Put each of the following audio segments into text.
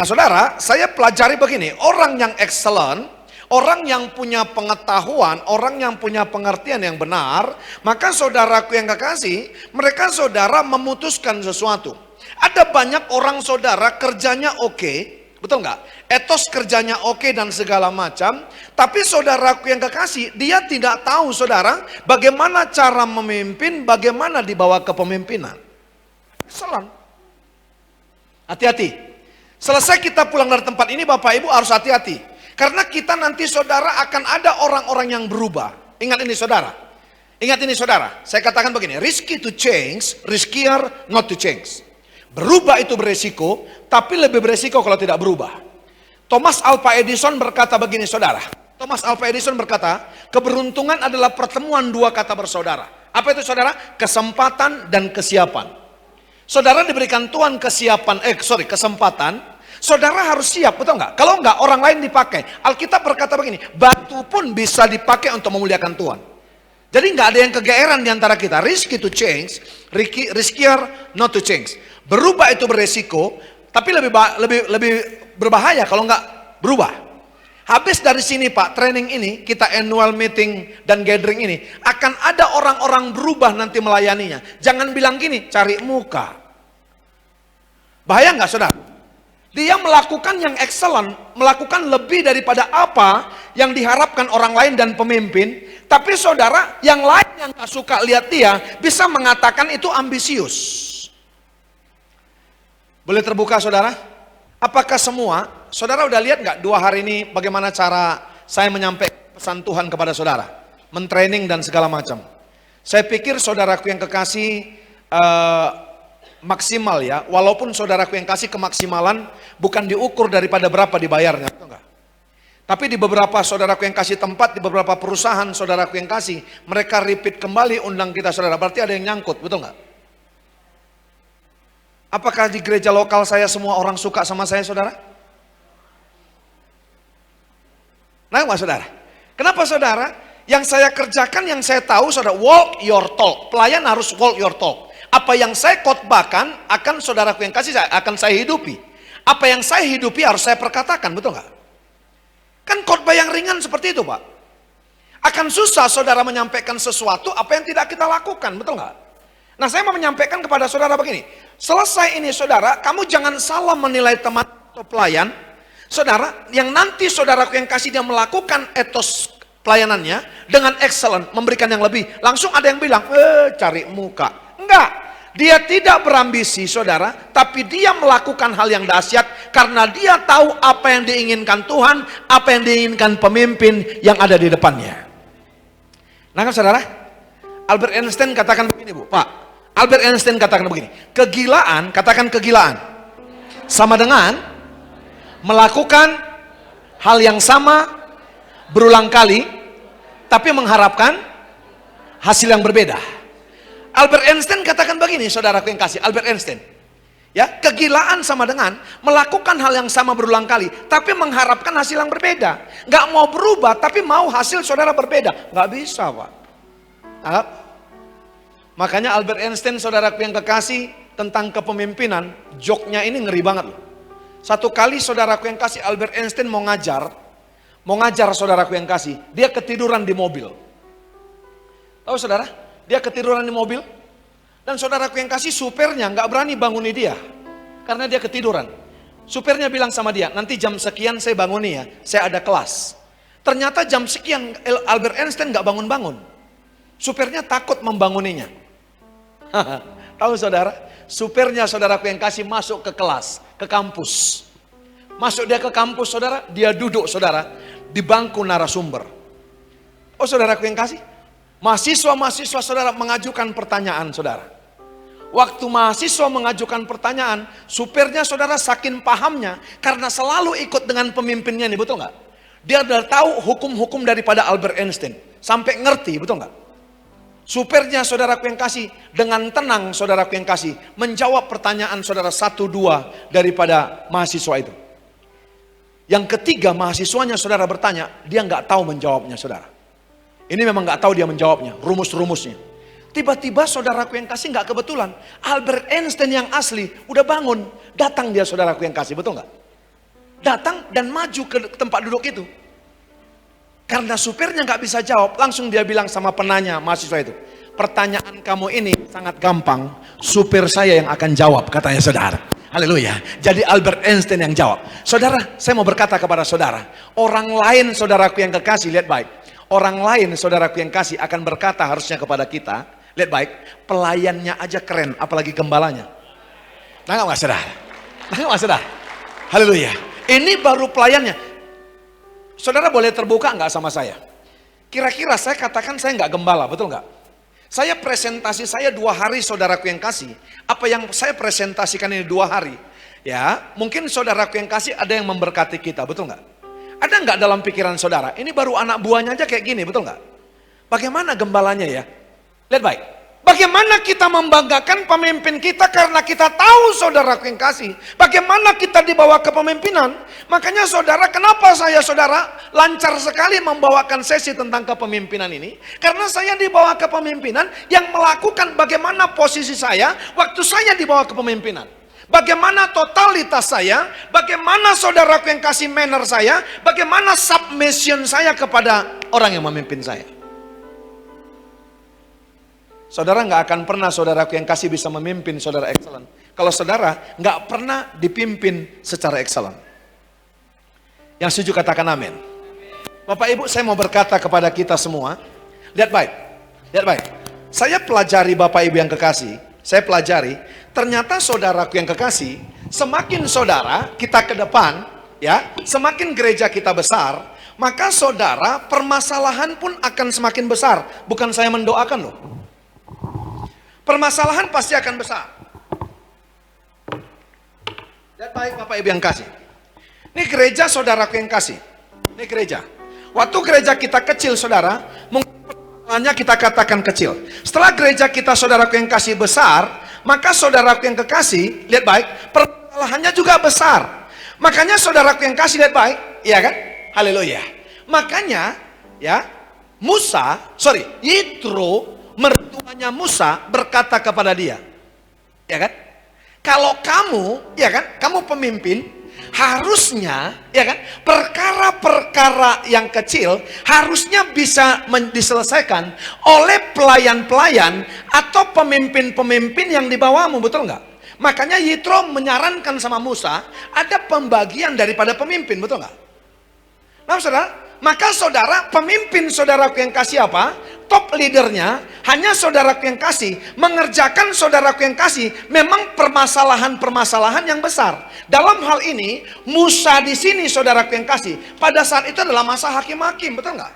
Nah saudara, saya pelajari begini, orang yang excellent, orang yang punya pengetahuan, orang yang punya pengertian yang benar, maka saudaraku yang kekasih, mereka saudara memutuskan sesuatu. Ada banyak orang saudara kerjanya oke, betul nggak? Etos kerjanya oke dan segala macam, tapi saudaraku yang kekasih, dia tidak tahu saudara, bagaimana cara memimpin, bagaimana dibawa kepemimpinan. Excellent. Hati-hati. Selesai kita pulang dari tempat ini, Bapak Ibu harus hati-hati. Karena kita nanti saudara akan ada orang-orang yang berubah. Ingat ini saudara. Ingat ini saudara. Saya katakan begini, risky to change, riskier not to change. Berubah itu beresiko, tapi lebih beresiko kalau tidak berubah. Thomas Alva Edison berkata begini saudara. Thomas Alva Edison berkata, keberuntungan adalah pertemuan dua kata bersaudara. Apa itu saudara? Kesempatan dan kesiapan. Saudara diberikan Tuhan kesempatan, saudara harus siap, betul nggak? Kalau nggak, orang lain dipakai. Alkitab berkata begini, batu pun bisa dipakai untuk memuliakan Tuhan. Jadi nggak ada yang kegeeran di antara kita. Risky to change, riskier not to change. Berubah itu beresiko, tapi lebih berbahaya kalau nggak berubah. Habis dari sini Pak, training ini, kita annual meeting dan gathering ini, akan ada orang-orang berubah nanti melayaninya. Jangan bilang gini, cari muka. Bahaya nggak saudara? Dia melakukan yang excellent, melakukan lebih daripada apa yang diharapkan orang lain dan pemimpin. Tapi saudara, yang lain yang gak suka lihat dia, bisa mengatakan itu ambisius. Boleh terbuka saudara? Apakah semua, saudara udah lihat nggak 2 hari ini bagaimana cara saya menyampaikan pesan Tuhan kepada saudara? Mentraining dan segala macam. Saya pikir saudaraku yang kekasih, maksimal ya, walaupun saudaraku yang kasih kemaksimalan bukan diukur daripada berapa dibayarnya, betul nggak? Tapi di beberapa saudaraku yang kasih tempat, di beberapa perusahaan saudaraku yang kasih, mereka repeat kembali undang kita saudara, berarti ada yang nyangkut, betul nggak? Apakah di gereja lokal saya semua orang suka sama saya saudara? Nah nggak saudara? Kenapa saudara? Yang saya kerjakan, yang saya tahu saudara, walk your talk, pelayan harus walk your talk. Apa yang saya khotbahkan akan saudaraku yang kasih akan saya hidupi. Apa yang saya hidupi harus saya perkatakan, betul nggak? Kan khotbah yang ringan seperti itu Pak. Akan susah saudara menyampaikan sesuatu apa yang tidak kita lakukan, betul nggak? Nah saya mau menyampaikan kepada saudara begini. Selesai ini saudara, kamu jangan salah menilai teman atau pelayan. Saudara, yang nanti saudaraku yang kasih dia melakukan etos pelayanannya dengan excellent, memberikan yang lebih. Langsung ada yang bilang, cari muka. Enggak, dia tidak berambisi saudara, tapi dia melakukan hal yang dahsyat karena dia tahu apa yang diinginkan Tuhan, apa yang diinginkan pemimpin yang ada di depannya. Nah kan saudara, Albert Einstein katakan begini Bu, Pak. Albert Einstein katakan begini, kegilaan, katakan kegilaan, sama dengan melakukan hal yang sama berulang kali, tapi mengharapkan hasil yang berbeda. Albert Einstein katakan begini, saudaraku yang kasih, Albert Einstein. Ya, kegilaan sama dengan melakukan hal yang sama berulang kali, tapi mengharapkan hasil yang berbeda. Nggak mau berubah, tapi mau hasil saudara berbeda. Nggak bisa, Pak. Nah, makanya Albert Einstein, saudaraku yang kekasih, tentang kepemimpinan, joknya ini ngeri banget loh. Satu kali saudaraku yang kasih, Albert Einstein mau ngajar saudaraku yang kasih, dia ketiduran di mobil. Tahu saudara? Dia ketiduran di mobil, dan saudaraku yang kasih supirnya nggak berani banguni dia, karena dia ketiduran. Supirnya bilang sama dia, nanti jam sekian saya banguni ya, saya ada kelas. Ternyata jam sekian Albert Einstein nggak bangun-bangun. Supirnya takut membanguninya. Tahu saudara? Supirnya saudaraku yang kasih masuk ke kelas, ke kampus. Masuk dia ke kampus saudara, dia duduk saudara, di bangku narasumber. Oh saudaraku yang kasih, mahasiswa-mahasiswa saudara mengajukan pertanyaan saudara. Waktu mahasiswa mengajukan pertanyaan, supirnya saudara saking pahamnya, karena selalu ikut dengan pemimpinnya nih, betul nggak? Dia udah tahu hukum-hukum daripada Albert Einstein, sampai ngerti, betul nggak? Supirnya saudaraku yang kasih, dengan tenang saudaraku yang kasih, menjawab pertanyaan saudara 1-2 daripada mahasiswa itu. Yang ketiga mahasiswanya saudara bertanya, dia nggak tahu menjawabnya saudara. Ini memang nggak tahu dia menjawabnya, rumus-rumusnya. Tiba-tiba saudaraku yang kasih nggak kebetulan, Albert Einstein yang asli udah bangun, datang dia saudaraku yang kasih, betul nggak? datang dan maju ke tempat duduk itu. Karena supirnya nggak bisa jawab, langsung dia bilang sama penanya mahasiswa itu, pertanyaan kamu ini sangat gampang, supir saya yang akan jawab, katanya saudara. Haleluya. Jadi Albert Einstein yang jawab. Saudara, saya mau berkata kepada saudara, orang lain saudaraku yang kekasih, lihat baik. Orang lain saudaraku yang kasih akan berkata harusnya kepada kita, lihat baik, pelayannya aja keren, apalagi gembalanya. Nangkap nggak saudara? Nangkap nggak saudara? Haleluya. Ini baru pelayannya. Saudara boleh terbuka nggak sama saya? Kira-kira saya katakan saya nggak gembala, betul nggak? Saya presentasi saya 2 hari saudaraku yang kasih. Apa yang saya presentasikan ini 2 hari? Ya, mungkin saudaraku yang kasih ada yang memberkati kita, betul nggak? Ada nggak dalam pikiran saudara? Ini baru anak buahnya aja kayak gini, betul nggak? Bagaimana gembalanya ya? Lihat baik. Bagaimana kita membanggakan pemimpin kita karena kita tahu saudaraku yang kasih. Bagaimana kita dibawa ke pemimpinan. Makanya saudara, kenapa saya saudara lancar sekali membawakan sesi tentang kepemimpinan ini. Karena saya dibawa ke pemimpinan yang melakukan bagaimana posisi saya waktu saya dibawa ke pemimpinan. Bagaimana totalitas saya, bagaimana saudaraku yang kasih manner saya, bagaimana submission saya kepada orang yang memimpin saya. Saudara nggak akan pernah saudaraku yang kasih bisa memimpin saudara excellent. Kalau saudara nggak pernah dipimpin secara excellent. Yang setuju katakan amin. Bapak Ibu, saya mau berkata kepada kita semua, lihat baik, lihat baik. Saya pelajari Bapak Ibu yang kekasih, saya pelajari, ternyata saudaraku yang kekasih, semakin saudara kita ke depan, ya, semakin gereja kita besar, maka saudara permasalahan pun akan semakin besar. Bukan saya mendoakan loh. Permasalahan pasti akan besar. Lihat baik Bapak Ibu yang kasih. Ini gereja saudaraku yang kasih. Ini gereja. Waktu gereja kita kecil saudara, mungkin permasalahannya kita katakan kecil. Setelah gereja kita saudaraku yang kasih besar, maka saudaraku yang kekasih, lihat baik, permasalahannya juga besar. Makanya saudaraku yang kasih, lihat baik, iya kan? Haleluya. Makanya, ya, Yitro, mertuanya Musa berkata kepada dia, ya kan? Kalau kamu, ya kan, kamu pemimpin, harusnya, ya kan, perkara-perkara yang kecil harusnya bisa diselesaikan oleh pelayan-pelayan atau pemimpin-pemimpin yang di bawahmu, betul nggak? Makanya Yitro menyarankan sama Musa, ada pembagian daripada pemimpin, betul nggak? Nah saudara, maka saudara, pemimpin saudaraku yang kasih apa? Top leadernya, hanya saudaraku yang kasih, mengerjakan saudaraku yang kasih, memang permasalahan-permasalahan yang besar. Dalam hal ini, Musa di sini saudaraku yang kasih, pada saat itu adalah masa hakim-hakim, betul nggak?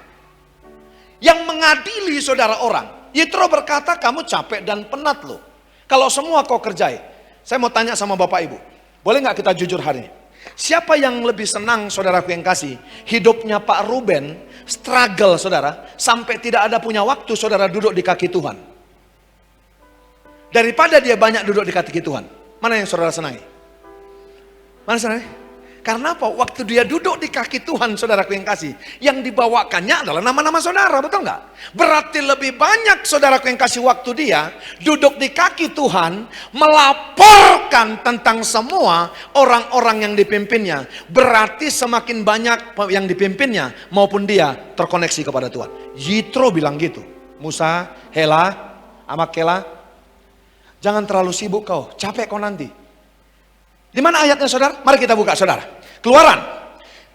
Yang mengadili saudara orang. Yitro berkata, kamu capek dan penat loh. Kalau semua kau kerjai. Saya mau tanya sama Bapak Ibu, boleh nggak kita jujur hari ini? Siapa yang lebih senang saudaraku yang kasih? Hidupnya Pak Ruben struggle saudara, sampai tidak ada punya waktu saudara duduk di kaki Tuhan. Daripada dia banyak duduk di kaki Tuhan. Mana yang saudara senangi? Mana senangi? Karena apa? Waktu dia duduk di kaki Tuhan saudaraku yang kasih, yang dibawakannya adalah nama-nama saudara, betul nggak? Berarti lebih banyak saudaraku yang kasih waktu dia duduk di kaki Tuhan, melaporkan tentang semua orang-orang yang dipimpinnya. Berarti semakin banyak yang dipimpinnya maupun dia terkoneksi kepada Tuhan. Yitro bilang gitu. Musa, Hela, Amakela, jangan terlalu sibuk kau, capek kau nanti. Di mana ayatnya saudara? Mari kita buka saudara. Keluaran 18,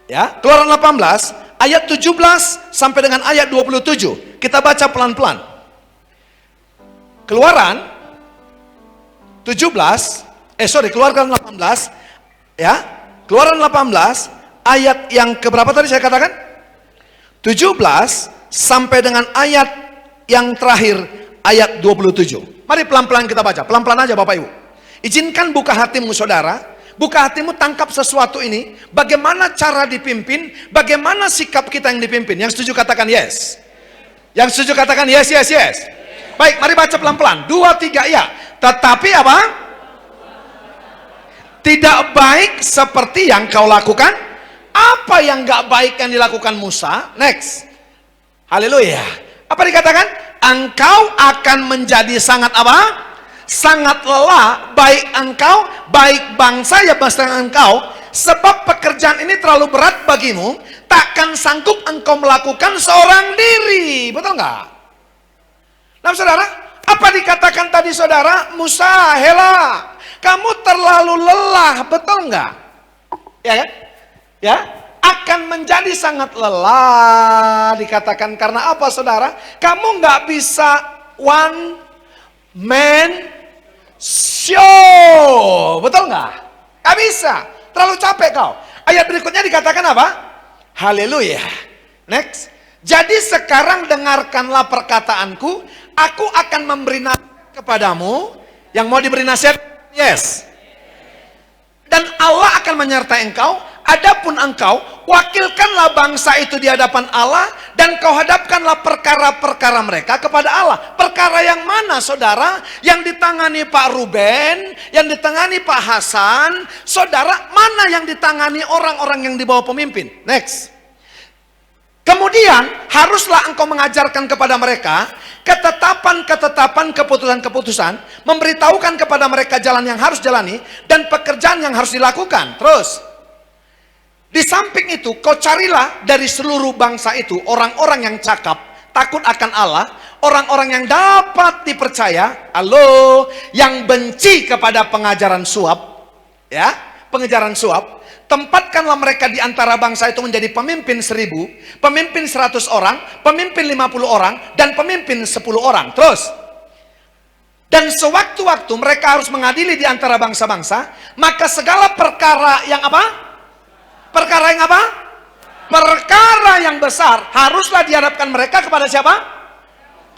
ya, Keluaran 18 ayat 17 sampai dengan ayat 27. Kita baca pelan-pelan. Keluaran 18, ya. Keluaran 18 ayat yang keberapa tadi saya katakan? 17 sampai dengan ayat yang terakhir ayat 27. Mari pelan-pelan kita baca, pelan-pelan aja Bapak Ibu. Izinkan buka hatimu saudara, buka hatimu, tangkap sesuatu ini. Bagaimana cara dipimpin, bagaimana sikap kita yang dipimpin. Yang setuju katakan yes. Yang setuju katakan yes, yes, yes. Baik, mari baca pelan-pelan. 2, 3, ya. Tetapi apa? Tidak baik seperti yang kau lakukan. Apa yang gak baik yang dilakukan Musa? Next. Haleluya. Apa dikatakan? Engkau akan menjadi sangat apa? sangat lelah, baik engkau, baik bangsa ya bangsa engkau, sebab pekerjaan ini terlalu berat bagimu, takkan sanggup engkau melakukan seorang diri. Betul nggak? Nah saudara, apa dikatakan tadi saudara? Musa, Hela, kamu terlalu lelah, betul nggak? Ya kan? Ya, akan menjadi sangat lelah dikatakan karena apa saudara? Kamu nggak bisa one man show, betul nggak? Nggak bisa, terlalu capek kau. Ayat berikutnya dikatakan apa? Haleluya. Next. Jadi sekarang dengarkanlah perkataanku, aku akan memberi nasihat kepadamu. Yang mau diberi nasihat? Yes. Dan Allah akan menyertai engkau. Adapun engkau, wakilkanlah bangsa itu di hadapan Allah, dan kau hadapkanlah perkara-perkara mereka kepada Allah. Perkara yang mana saudara? Yang ditangani Pak Ruben, yang ditangani Pak Hasan. Saudara, mana yang ditangani orang-orang yang di bawah pemimpin? Next. Kemudian haruslah engkau mengajarkan kepada mereka ketetapan-ketetapan, keputusan-keputusan, memberitahukan kepada mereka jalan yang harus jalani dan pekerjaan yang harus dilakukan. Terus, di samping itu kau carilah dari seluruh bangsa itu orang-orang yang cakap, takut akan Allah, orang-orang yang dapat dipercaya, yang benci kepada pengajaran suap, ya, pengajaran suap. Tempatkanlah mereka di antara bangsa itu menjadi pemimpin 1000, pemimpin 100 orang, pemimpin 50 orang, dan pemimpin 10 orang. Terus, dan sewaktu-waktu mereka harus mengadili di antara bangsa-bangsa, maka segala perkara yang apa? Perkara yang apa? Perkara yang besar haruslah dihadapkan mereka kepada siapa?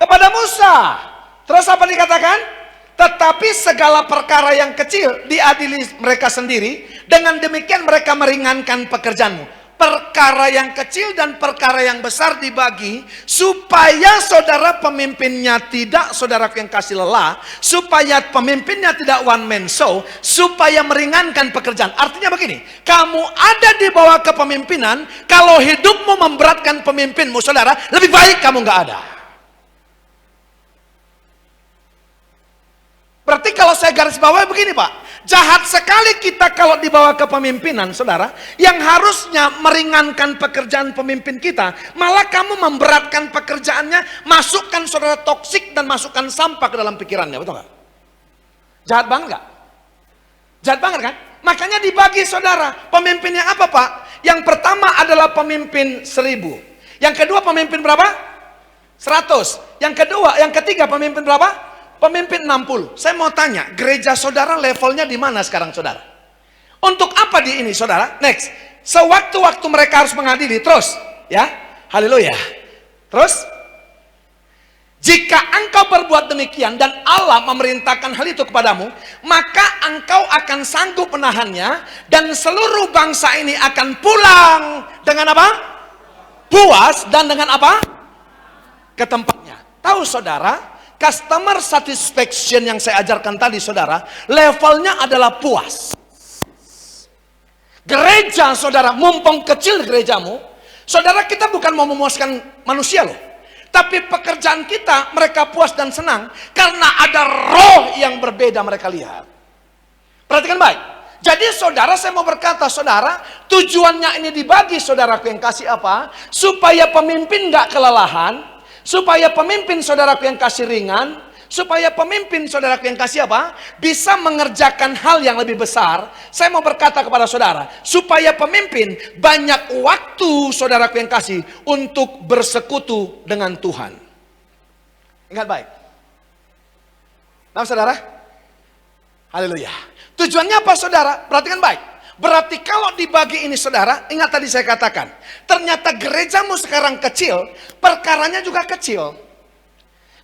Kepada Musa. Terus apa dikatakan? Tetapi segala perkara yang kecil diadili mereka sendiri. Dengan demikian mereka meringankan pekerjaanmu. Perkara yang kecil dan perkara yang besar dibagi, supaya saudara pemimpinnya tidak, saudaraku yang kasih lelah, supaya pemimpinnya tidak one man show, supaya meringankan pekerjaan. Artinya begini, kamu ada di bawah kepemimpinan, kalau hidupmu memberatkan pemimpinmu saudara, lebih baik kamu nggak ada. Berarti kalau saya garis bawah begini Pak, jahat sekali kita kalau di bawah kepemimpinan saudara, yang harusnya meringankan pekerjaan pemimpin kita, malah kamu memberatkan pekerjaannya, masukkan saudara toksik dan masukkan sampah ke dalam pikirannya, betul nggak? Jahat banget nggak? Jahat banget kan? Makanya dibagi saudara, pemimpinnya apa Pak? Yang pertama adalah pemimpin 1000, yang kedua pemimpin berapa? 100, yang ketiga pemimpin berapa? Pemimpin 60. Saya mau tanya, gereja saudara levelnya di mana sekarang saudara? Untuk apa di ini saudara? Next. Sewaktu-waktu mereka harus mengadili. Terus, ya. Haleluya. Terus, jika engkau berbuat demikian dan Allah memerintahkan hal itu kepadamu, maka engkau akan sanggup menahannya dan seluruh bangsa ini akan pulang dengan apa? Puas dan dengan apa? Ke tempatnya. Tahu saudara? Customer satisfaction yang saya ajarkan tadi saudara, levelnya adalah puas. Gereja saudara, mumpung kecil gerejamu, saudara kita bukan mau memuaskan manusia loh. Tapi pekerjaan kita, mereka puas dan senang, karena ada roh yang berbeda mereka lihat. Perhatikan baik. Jadi saudara, saya mau berkata saudara, tujuannya ini dibagi saudaraku yang kasih apa? Supaya pemimpin gak kelelahan, supaya pemimpin saudaraku yang kasih ringan, supaya pemimpin saudaraku yang kasih apa? Bisa mengerjakan hal yang lebih besar. Saya mau berkata kepada saudara, supaya pemimpin banyak waktu saudaraku yang kasih untuk bersekutu dengan Tuhan. Ingat baik. Nah saudara, haleluya. Tujuannya apa saudara? Perhatikan baik. Berarti kalau dibagi ini saudara, ingat tadi saya katakan, ternyata gerejamu sekarang kecil, perkaranya juga kecil.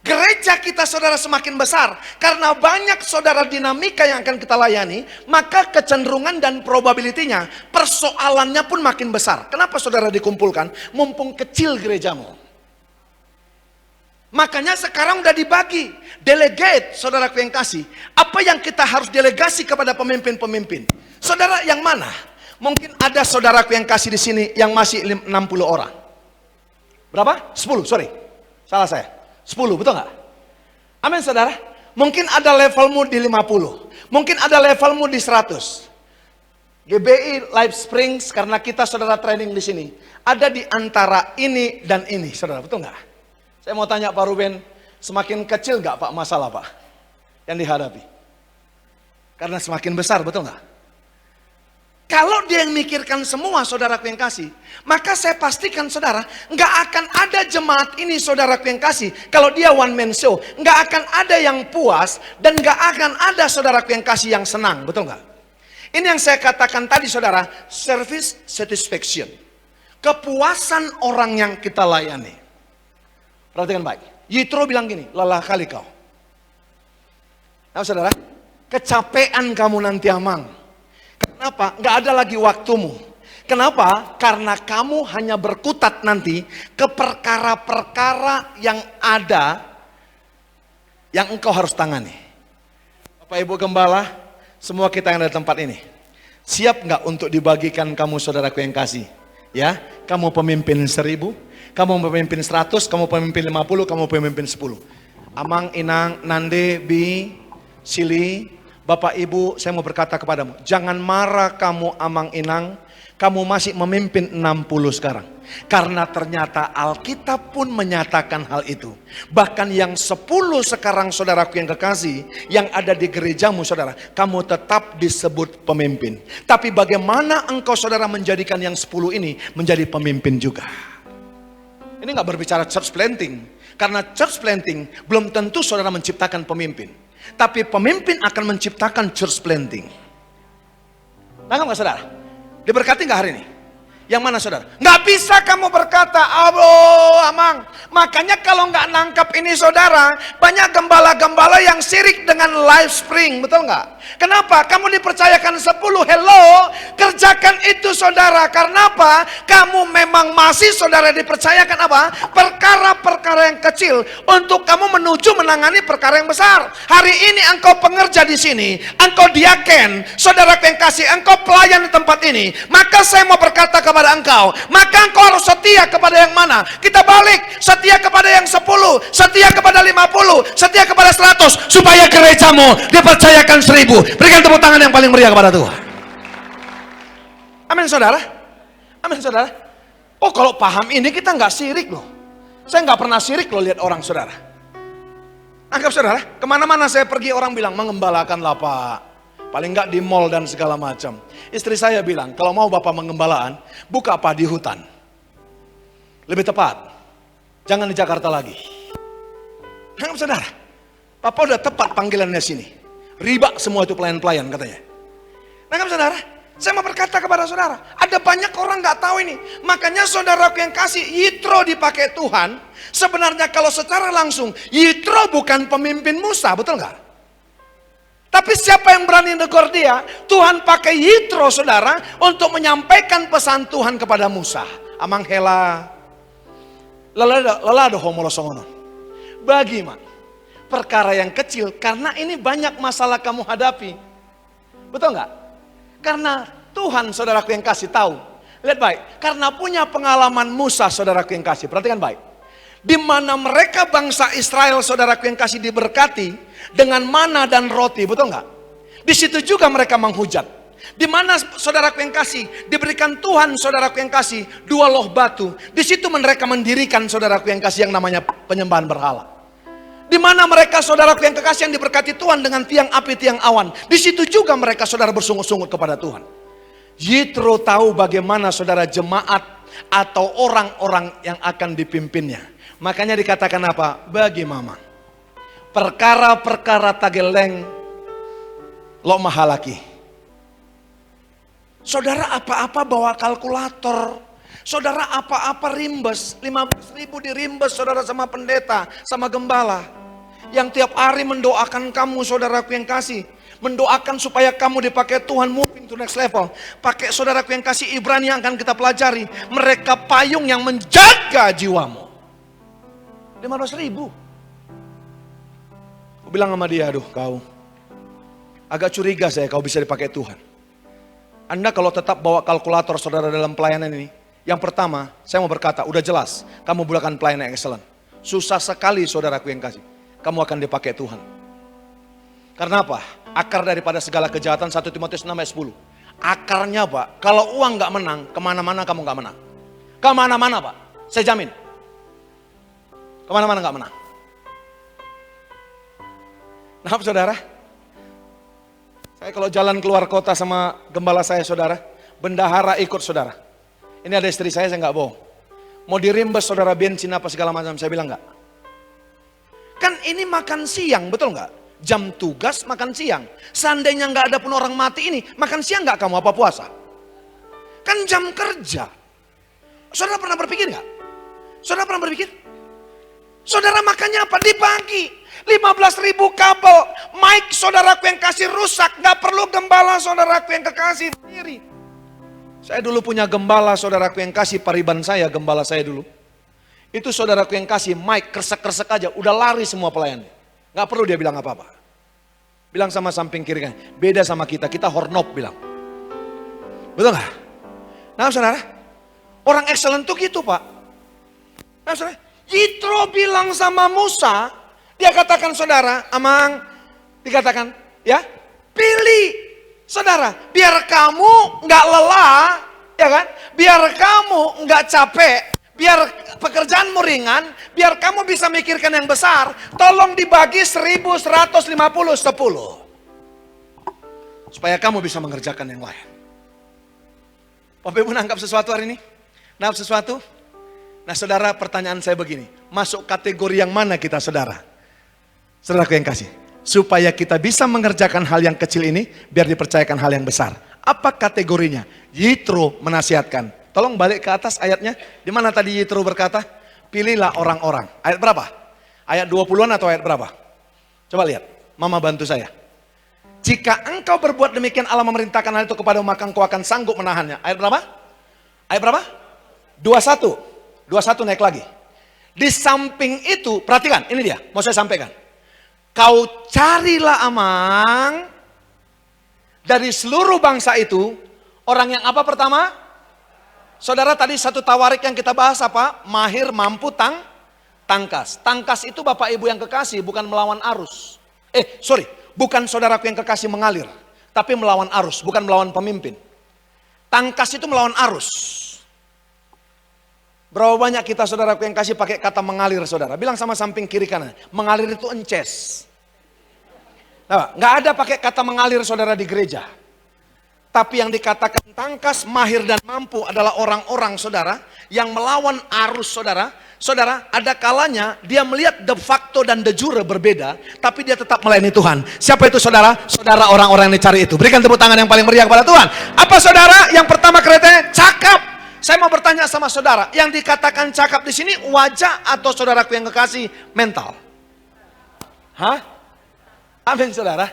Gereja kita saudara semakin besar, karena banyak saudara dinamika yang akan kita layani, maka kecenderungan dan probabilitinya, persoalannya pun makin besar. Kenapa saudara dikumpulkan? Mumpung kecil gerejamu. Makanya sekarang udah dibagi, delegate saudaraku yang kasih. Apa yang kita harus delegasi kepada pemimpin-pemimpin? Saudara yang mana? Mungkin ada saudaraku yang kasih di sini yang masih 60 orang. Berapa? 10, sorry. Salah saya. 10, betul nggak? Amin saudara. Mungkin ada levelmu di 50. Mungkin ada levelmu di 100. GBI Live Springs, karena kita saudara training di sini, ada di antara ini dan ini, saudara, betul nggak? Saya mau tanya Pak Ruben, semakin kecil nggak Pak masalah Pak yang dihadapi? Karena semakin besar, betul nggak? Kalau dia yang mikirkan semua, saudaraku yang kasih, maka saya pastikan saudara, nggak akan ada jemaat ini saudaraku yang kasih, kalau dia one man show, nggak akan ada yang puas, dan nggak akan ada saudaraku yang kasih yang senang, betul nggak? Ini yang saya katakan tadi saudara, service satisfaction. Kepuasan orang yang kita layani. Perhatikan baik. Yitro bilang gini, lelah kali kau. Nah saudara, kecapean kamu nanti Amang. Kenapa? Nggak ada lagi waktumu. Kenapa? Karena kamu hanya berkutat nanti ke perkara-perkara yang ada, yang engkau harus tangani. Bapak Ibu Gembala, semua kita yang ada di tempat ini, siap nggak untuk dibagikan kamu saudaraku yang kasih? Ya, kamu pemimpin 1000, kamu pemimpin 100, kamu pemimpin 50, kamu pemimpin 10. Amang, Inang, Nande, Bi, Sili, Bapak Ibu, saya mau berkata kepadamu, jangan marah kamu Amang Inang, kamu masih memimpin 60 sekarang. Karena ternyata Alkitab pun menyatakan hal itu. Bahkan yang 10 sekarang saudaraku yang kekasih, yang ada di gerejamu saudara, kamu tetap disebut pemimpin. Tapi bagaimana engkau saudara menjadikan yang 10 ini menjadi pemimpin juga? Ini gak berbicara church planting. Karena church planting belum tentu saudara menciptakan pemimpin. Tapi pemimpin akan menciptakan church planting. Nangkap gak saudara? Diberkati gak hari ini? Yang mana saudara? Nggak bisa kamu berkata, oh Amang. Makanya kalau nggak nangkap ini saudara, banyak gembala-gembala yang sirik dengan Live Spring, betul nggak? Kenapa? Kamu dipercayakan 10, hello, kerjakan itu saudara. Karena apa? Kamu memang masih saudara dipercayakan apa? Perkara-perkara yang kecil untuk kamu menuju menangani perkara yang besar. Hari ini engkau pengerja di sini, engkau diaken, saudara yang kasih, engkau pelayan di tempat ini. Maka saya mau berkata kepada engkau, maka engkau harus setia kepada yang mana? Kita balik, setia kepada yang 10, setia kepada 50, setia kepada 100, supaya gerejamu dipercayakan 1000. Berikan tepuk tangan yang paling meriah kepada Tuhan. Amin saudara. Amin saudara. Oh kalau paham ini kita nggak sirik loh. Saya nggak pernah sirik loh lihat orang saudara. Anggap saudara, kemana-mana saya pergi orang bilang, mengembalakanlah Pak. Paling nggak di mall dan segala macam. Istri saya bilang, kalau mau Bapak mengembalaan, buka apa di hutan. Lebih tepat, jangan di Jakarta lagi. Anggap saudara, Papa udah tepat panggilannya sini. Riba semua itu pelayan-pelayan katanya. Anggap saudara, saya mau berkata kepada saudara, ada banyak orang nggak tahu ini. Makanya saudaraku yang kasih, Yitro dipakai Tuhan. Sebenarnya kalau secara langsung, Yitro bukan pemimpin Musa, betul nggak? Tapi siapa yang berani negur dia? Tuhan pakai Yitro saudara untuk menyampaikan pesan Tuhan kepada Musa. Amang hela, lelada homolosongonon. Bagi man, perkara yang kecil, karena ini banyak masalah kamu hadapi. Betul nggak? Karena Tuhan saudaraku yang kasih tahu. Lihat baik, karena punya pengalaman Musa saudaraku yang kasih. Perhatikan baik. Di mana mereka bangsa Israel saudaraku yang kasih diberkati dengan mana dan roti, betul nggak? Di situ juga mereka menghujat. Di mana saudaraku yang kasih diberikan Tuhan saudaraku yang kasih 2 loh batu. Di situ mereka mendirikan saudaraku yang kasih yang namanya penyembahan berhala. Di mana mereka saudaraku yang kekasih yang diberkati Tuhan dengan tiang api, tiang awan. Di situ juga mereka saudara bersungut-sungut kepada Tuhan. Yitro tahu bagaimana saudara jemaat atau orang-orang yang akan dipimpinnya. Makanya dikatakan apa? Bagi mama. Perkara-perkara tageleng lo mahalaki. Saudara apa-apa bawa kalkulator. Saudara apa-apa rimbes. 15.000 dirimbes saudara sama pendeta, sama gembala. Yang tiap hari mendoakan kamu saudaraku yang kasih. Mendoakan supaya kamu dipakai Tuhan moving to next level. Pakai saudaraku yang kasih Ibrani yang akan kita pelajari. Mereka payung yang menjaga jiwamu. 500.000. Aku bilang sama dia, aduh kau. Agak curiga saya kau bisa dipakai Tuhan. Anda kalau tetap bawa kalkulator saudara dalam pelayanan ini. Yang pertama, saya mau berkata, udah jelas. Kamu bukan pelayanan yang excellent. Susah sekali saudaraku yang kasih. Kamu akan dipakai Tuhan. Karena apa? Akar daripada segala kejahatan 1 Timotius 6 ayat 10. Akarnya Pak, kalau uang nggak menang, kemana-mana kamu nggak menang. Kemana-mana Pak, saya jamin. Kemana-mana nggak menang. Nah saudara, saya kalau jalan keluar kota sama gembala saya saudara, bendahara ikut saudara. Ini ada istri saya nggak bohong. Mau dirimbes saudara bensin apa segala macam, saya bilang nggak. Kan ini makan siang, betul nggak? Jam tugas makan siang. Seandainya nggak ada pun orang mati ini, makan siang nggak kamu apa puasa? Kan jam kerja. Saudara pernah berpikir nggak? Saudara pernah berpikir? Saudara makannya apa? Di pagi. 15.000 kabel. Mic saudaraku yang kasih rusak. Nggak perlu gembala saudaraku yang kekasih sendiri. Saya dulu punya gembala saudaraku yang kasih pariban saya, gembala saya dulu. Itu saudaraku yang kasih mic, kresek-kresek aja. Udah lari semua pelayannya. Nggak perlu dia bilang apa-apa. Bilang sama samping kiri kan, beda sama kita hornop bilang. Betul nggak? Nah saudara, orang excellent tuh gitu Pak. Nah saudara, Yitro bilang sama Musa, dia katakan saudara, Amang, dikatakan ya, pilih saudara, biar kamu nggak lelah, ya kan? Biar kamu nggak capek, biar pekerjaanmu ringan, biar kamu bisa mikirkan yang besar, tolong dibagi 1150 10. Supaya kamu bisa mengerjakan yang lain. Bapak Ibu nangkap sesuatu hari ini? Nangkap sesuatu? Nah saudara, pertanyaan saya begini, masuk kategori yang mana kita saudara? Saudaraku yang kasih, supaya kita bisa mengerjakan hal yang kecil ini, biar dipercayakan hal yang besar. Apa kategorinya? Yitro menasihatkan. Tolong balik ke atas ayatnya. Di mana tadi Yitro berkata, pilihlah orang-orang. Ayat berapa? Ayat 20-an atau ayat berapa? Coba lihat, Mama bantu saya. Jika engkau berbuat demikian, Allah memerintahkan hal itu kepadamu, maka engkau akan sanggup menahannya. Ayat berapa? Ayat berapa? 21. 21 naik lagi. Di samping itu, perhatikan, ini dia, mau saya sampaikan. Kau carilah Amang dari seluruh bangsa itu, orang yang apa pertama? Saudara tadi satu tawarik yang kita bahas apa? Mahir, mampu, tangkas. Tangkas itu Bapak Ibu yang kekasih, bukan melawan arus. Bukan saudaraku yang kekasih mengalir, tapi melawan arus, bukan melawan pemimpin. Tangkas itu melawan arus. Berapa banyak kita saudaraku yang kasih pakai kata mengalir saudara? Bilang sama samping kiri kanan, mengalir itu ences. Nah, nggak ada pakai kata mengalir saudara di gereja. Tapi yang dikatakan tangkas, mahir dan mampu adalah orang-orang saudara yang melawan arus saudara. Saudara, ada kalanya dia melihat de facto dan de jure berbeda, tapi dia tetap melayani Tuhan. Siapa itu saudara? Saudara orang-orang yang dicari itu. Berikan tepuk tangan yang paling meriah kepada Tuhan. Apa saudara? Yang pertama kriterianya cakap. Saya mau bertanya sama saudara, yang dikatakan cakap di sini wajah atau saudaraku yang kekasih mental? Hah? Amin saudara.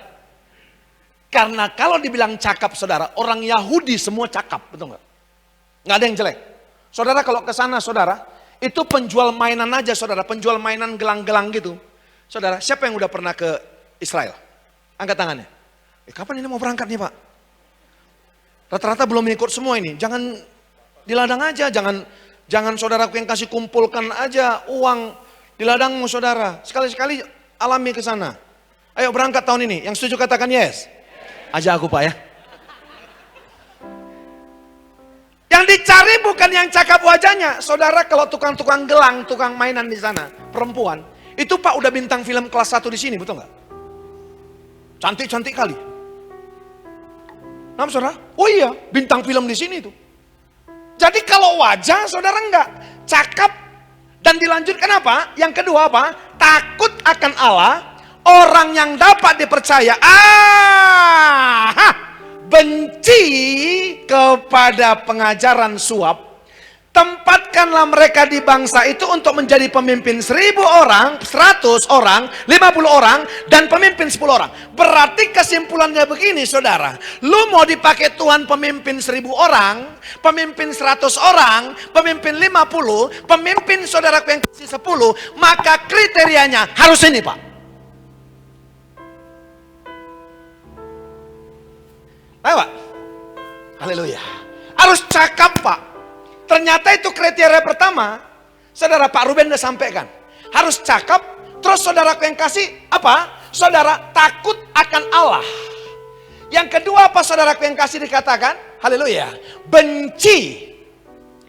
Karena kalau dibilang cakap saudara, orang Yahudi semua cakap, betul nggak? Nggak ada yang jelek. Saudara kalau ke sana saudara, itu penjual mainan aja saudara, penjual mainan gelang-gelang gitu. Saudara, siapa yang udah pernah ke Israel? Angkat tangannya. Kapan ini mau berangkat nih Pak? Rata-rata belum ikut semua ini. Jangan di ladang aja, jangan saudaraku yang kasih kumpulkan aja uang di ladangmu saudara. Sekali-sekali alami ke sana. Ayo berangkat tahun ini. Yang setuju katakan yes. Ajak aku Pak ya. Yang dicari bukan yang cakap wajahnya. Saudara kalau tukang-tukang gelang, tukang mainan di sana, perempuan, itu Pak udah bintang film kelas 1 di sini, betul nggak? Cantik-cantik kali. Nah saudara, oh iya, bintang film di sini tuh. Jadi kalau wajah saudara enggak, cakap dan dilanjutkan apa? Yang kedua apa? Takut akan Allah. Orang yang dapat dipercaya, benci kepada pengajaran suap. Tempatkanlah mereka di bangsa itu untuk menjadi pemimpin 1000 orang, 100 orang, 50 orang, dan pemimpin 10 orang. Berarti kesimpulannya begini saudara, lu mau dipakai Tuhan pemimpin 1000 orang, pemimpin 100 orang, pemimpin 50, pemimpin saudaraku yang kasih 10, maka kriterianya harus ini Pak. Ayo Pak, haleluya. Harus cakap Pak. Ternyata itu kriteria pertama. Saudara Pak Ruben udah sampaikan. Harus cakap, terus saudaraku yang kasih apa? Saudara, takut akan Allah. Yang kedua apa saudaraku yang kasih dikatakan? Haleluya. Benci.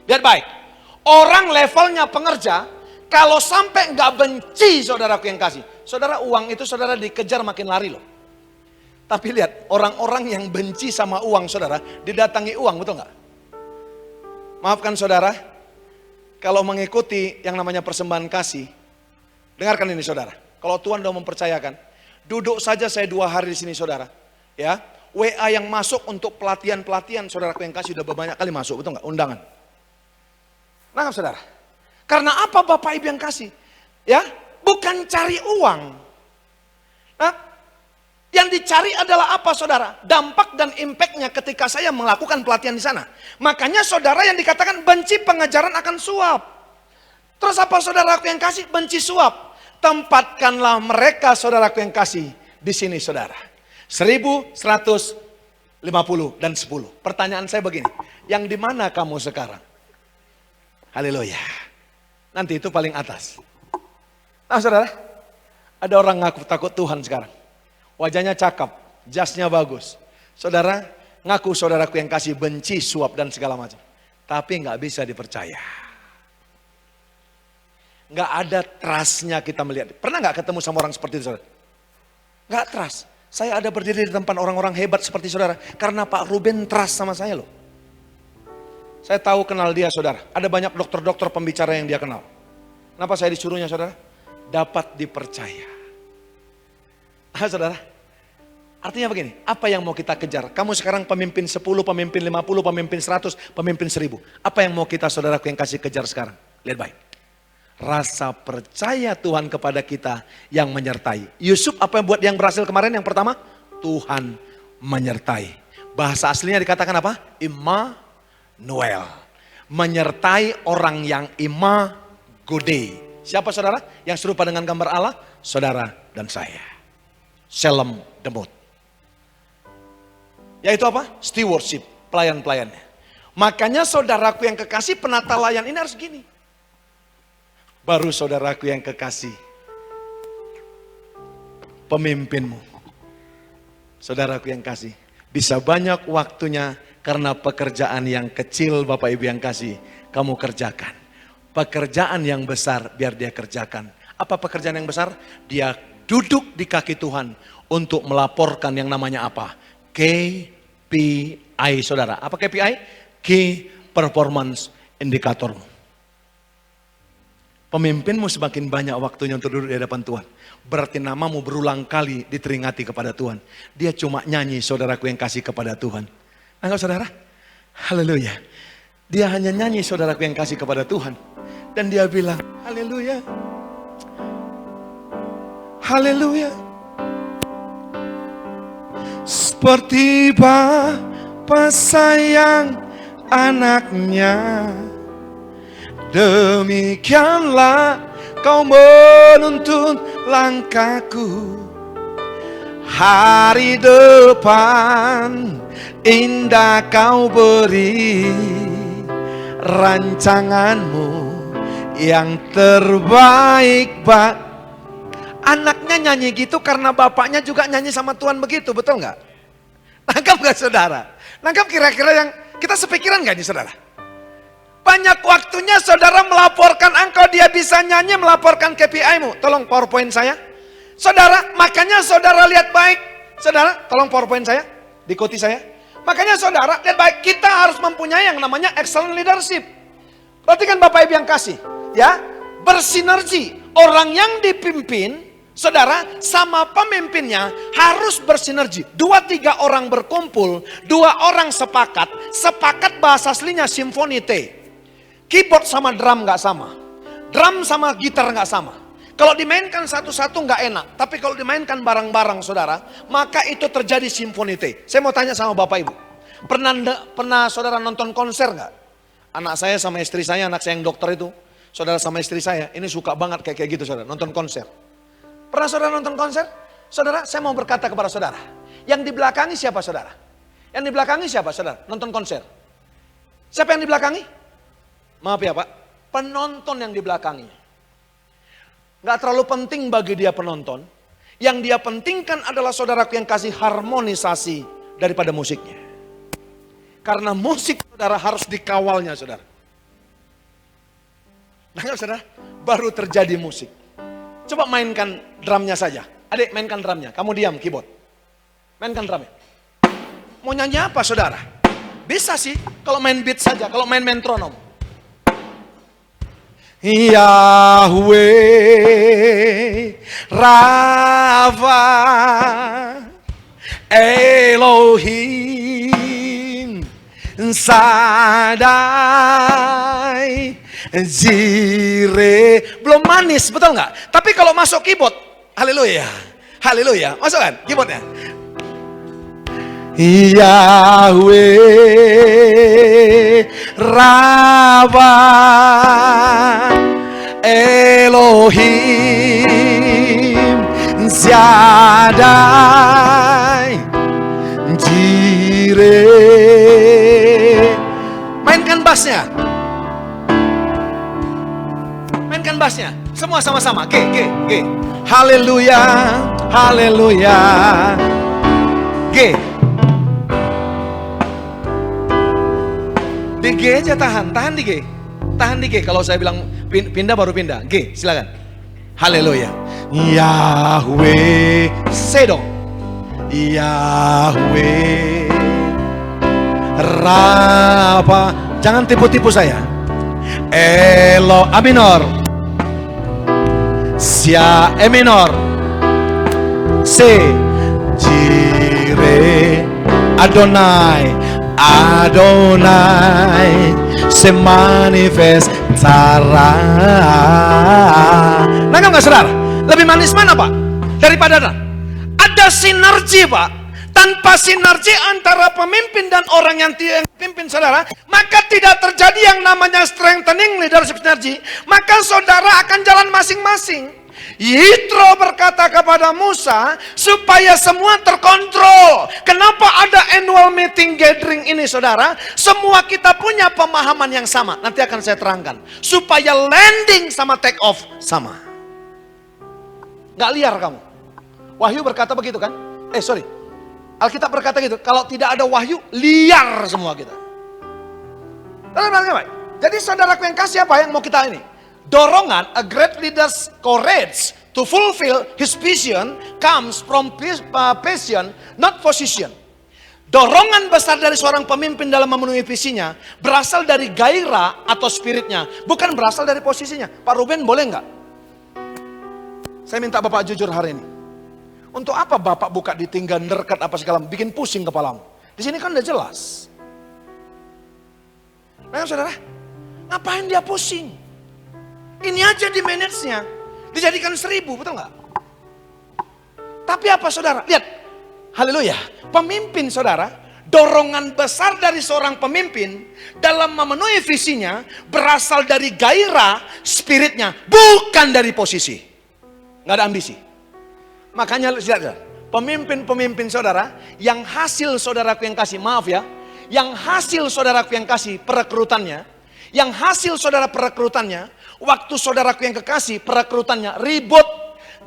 Lihat baik. Orang levelnya pengerja, kalau sampai nggak benci saudaraku yang kasih. Saudara, uang itu saudara dikejar makin lari loh. Tapi lihat, orang-orang yang benci sama uang saudara, didatangi uang, betul nggak? Maafkan saudara, kalau mengikuti yang namanya persembahan kasih, dengarkan ini saudara. Kalau Tuhan sudah mempercayakan, duduk saja saya 2 hari di sini saudara. Ya, WA yang masuk untuk pelatihan-pelatihan saudaraku yang kasih udah banyak kali masuk, betul nggak? Undangan. Nangkap saudara. Karena apa Bapak Ibu yang kasih? Ya, bukan cari uang. Nah, yang dicari adalah apa saudara? Dampak dan impactnya ketika saya melakukan pelatihan di sana. Makanya saudara yang dikatakan benci pengajaran akan suap. Terus apa saudaraku yang kasih? Benci suap. Tempatkanlah mereka saudaraku yang kasih di sini saudara. 1150 dan 10. Pertanyaan saya begini, yang di mana kamu sekarang? Haleluya. Nanti itu paling atas. Nah saudara, ada orang ngaku takut Tuhan sekarang. Wajahnya cakep, jasnya bagus. Saudara, ngaku saudaraku yang kasih benci, suap dan segala macam. Tapi nggak bisa dipercaya. Nggak ada trustnya kita melihat. Pernah nggak ketemu sama orang seperti itu saudara? Nggak trust. Saya ada berdiri di tempat orang-orang hebat seperti saudara. Karena Pak Ruben trust sama saya loh. Saya tahu kenal dia saudara. Ada banyak dokter-dokter pembicara yang dia kenal. Kenapa saya disuruhnya saudara? Dapat dipercaya. Saudara, artinya begini, apa yang mau kita kejar? Kamu sekarang pemimpin 10, pemimpin 50, pemimpin 100, pemimpin 1000. Apa yang mau kita saudaraku yang kasih kejar sekarang? Lihat baik. Rasa percaya Tuhan kepada kita yang menyertai. Yusuf apa yang buat yang berhasil kemarin yang pertama? Tuhan menyertai. Bahasa aslinya dikatakan apa? Immanuel. Menyertai orang yang imagode. Siapa saudara? Yang serupa dengan gambar Allah? Saudara dan saya. Shalom Demut. Yaitu apa? Stewardship, pelayan-pelayannya. Makanya saudaraku yang kekasih, penata layan ini harus gini. Baru saudaraku yang kekasih, pemimpinmu, saudaraku yang kasih, bisa banyak waktunya karena pekerjaan yang kecil Bapak Ibu yang kasih, kamu kerjakan. Pekerjaan yang besar biar dia kerjakan. Apa pekerjaan yang besar? Dia duduk di kaki Tuhan untuk melaporkan yang namanya apa? KPI saudara. Apa KPI? Key Performance Indicatormu. Pemimpinmu semakin banyak waktunya untuk duduk di hadapan Tuhan. Berarti namamu berulang kali diteringati kepada Tuhan. Dia cuma nyanyi saudaraku yang kasih kepada Tuhan. Enggak saudara? Haleluya. Dia hanya nyanyi saudaraku yang kasih kepada Tuhan. Dan dia bilang, haleluya. Haleluya. Seperti Bapa sayang anaknya, demikianlah kau menuntun langkahku. Hari depan indah kau beri, rancanganmu yang terbaik. Anaknya nyanyi gitu karena bapaknya juga nyanyi sama Tuhan begitu, betul nggak? Nangkap nggak saudara? Nangkap kira-kira yang kita sepikiran nggak nih saudara? Banyak waktunya saudara melaporkan engkau, dia bisa nyanyi melaporkan KPI-mu. Tolong PowerPoint saya. Saudara, makanya saudara lihat baik. Saudara, tolong PowerPoint saya, diikuti saya. Makanya saudara, lihat baik, kita harus mempunyai yang namanya excellent leadership. Perhatikan Bapak Ibu yang kasih, ya, bersinergi. Orang yang dipimpin, saudara, sama pemimpinnya harus bersinergi. 2-3 orang berkumpul, 2 orang sepakat. Sepakat bahasa aslinya simfoni T. Keyboard sama drum gak sama. Drum sama gitar gak sama. Kalau dimainkan satu-satu gak enak. Tapi kalau dimainkan bareng-bareng saudara, maka itu terjadi simfoni T. Saya mau tanya sama Bapak Ibu. Pernah saudara nonton konser gak? Anak saya sama istri saya, anak saya yang dokter itu. Saudara sama istri saya, ini suka banget kayak gitu saudara, nonton konser. Pernah saudara nonton konser? Saudara, saya mau berkata kepada saudara. Yang di belakangi siapa saudara? Yang di belakangi siapa saudara? Nonton konser. Siapa yang di belakangi? Maaf ya Pak, penonton yang di belakangnya. Gak terlalu penting bagi dia penonton. Yang dia pentingkan adalah saudaraku yang kasih harmonisasi daripada musiknya. Karena musik saudara harus dikawalnya saudara. Nah saudara, baru terjadi musik. Coba mainkan drumnya saja. Adik mainkan drumnya, kamu diam keyboard. Mainkan drumnya. Mau nyanyi apa saudara? Bisa sih, kalau main beat saja, kalau main metronom. Yahweh Rafa Elohim Sadai Jireh. Belum manis, betul nggak? Tapi kalau masuk keyboard, haleluya, haleluya, masuk kan keyboardnya? Yahweh Rafa Elohim Shaddai Jireh. Mainkan bassnya. Mainkan bassnya. Semua sama-sama. G. Haleluya, haleluya. G. Di G aja tahan di G. Tahan di G, kalau saya bilang pindah baru pindah. G, silakan. Haleluya. Yahweh, sedong. Yahweh Rafa. Jangan tipu-tipu saya. Elo, A minor. Sia, E minor. C, Jireh, Adonai. Adonai se manifestará. Nangkap nggak saudara? Lebih manis mana Pak? Daripada ada sinergi Pak. Tanpa sinergi antara pemimpin dan orang yang pimpin saudara, maka tidak terjadi yang namanya strengthening leadership synergy. Maka saudara akan jalan masing-masing. Yitro berkata kepada Musa supaya semua terkontrol. Kenapa ada annual meeting gathering ini saudara? Semua kita punya pemahaman yang sama. Nanti akan saya terangkan. Supaya landing sama take off sama. Gak liar kamu. Wahyu berkata begitu kan? Alkitab berkata gitu. Kalau tidak ada wahyu, liar semua kita. Jadi saudaraku yang kasih apa yang mau kita ini? Dorongan, a great leader's courage to fulfill his vision comes from passion, not position. Dorongan besar dari seorang pemimpin dalam memenuhi visinya berasal dari gairah atau spiritnya, bukan berasal dari posisinya. Pak Ruben boleh nggak? Saya minta Bapak jujur hari ini. Untuk apa Bapak buka di tinggal dekat apa segala, bikin pusing kepalamu? Di sini kan udah jelas. Nah saudara, ngapain dia pusing? Ini aja di manage-nya. Dijadikan 1000, betul nggak? Tapi apa saudara? Lihat. Haleluya. Pemimpin saudara, dorongan besar dari seorang pemimpin dalam memenuhi visinya berasal dari gairah spiritnya, bukan dari posisi. Nggak ada ambisi. Makanya lihat, pemimpin-pemimpin saudara, yang hasil saudaraku yang kasih, maaf ya, yang hasil saudaraku yang kasih perekrutannya, yang hasil saudara perekrutannya, waktu saudaraku yang kekasih perekrutannya ribut,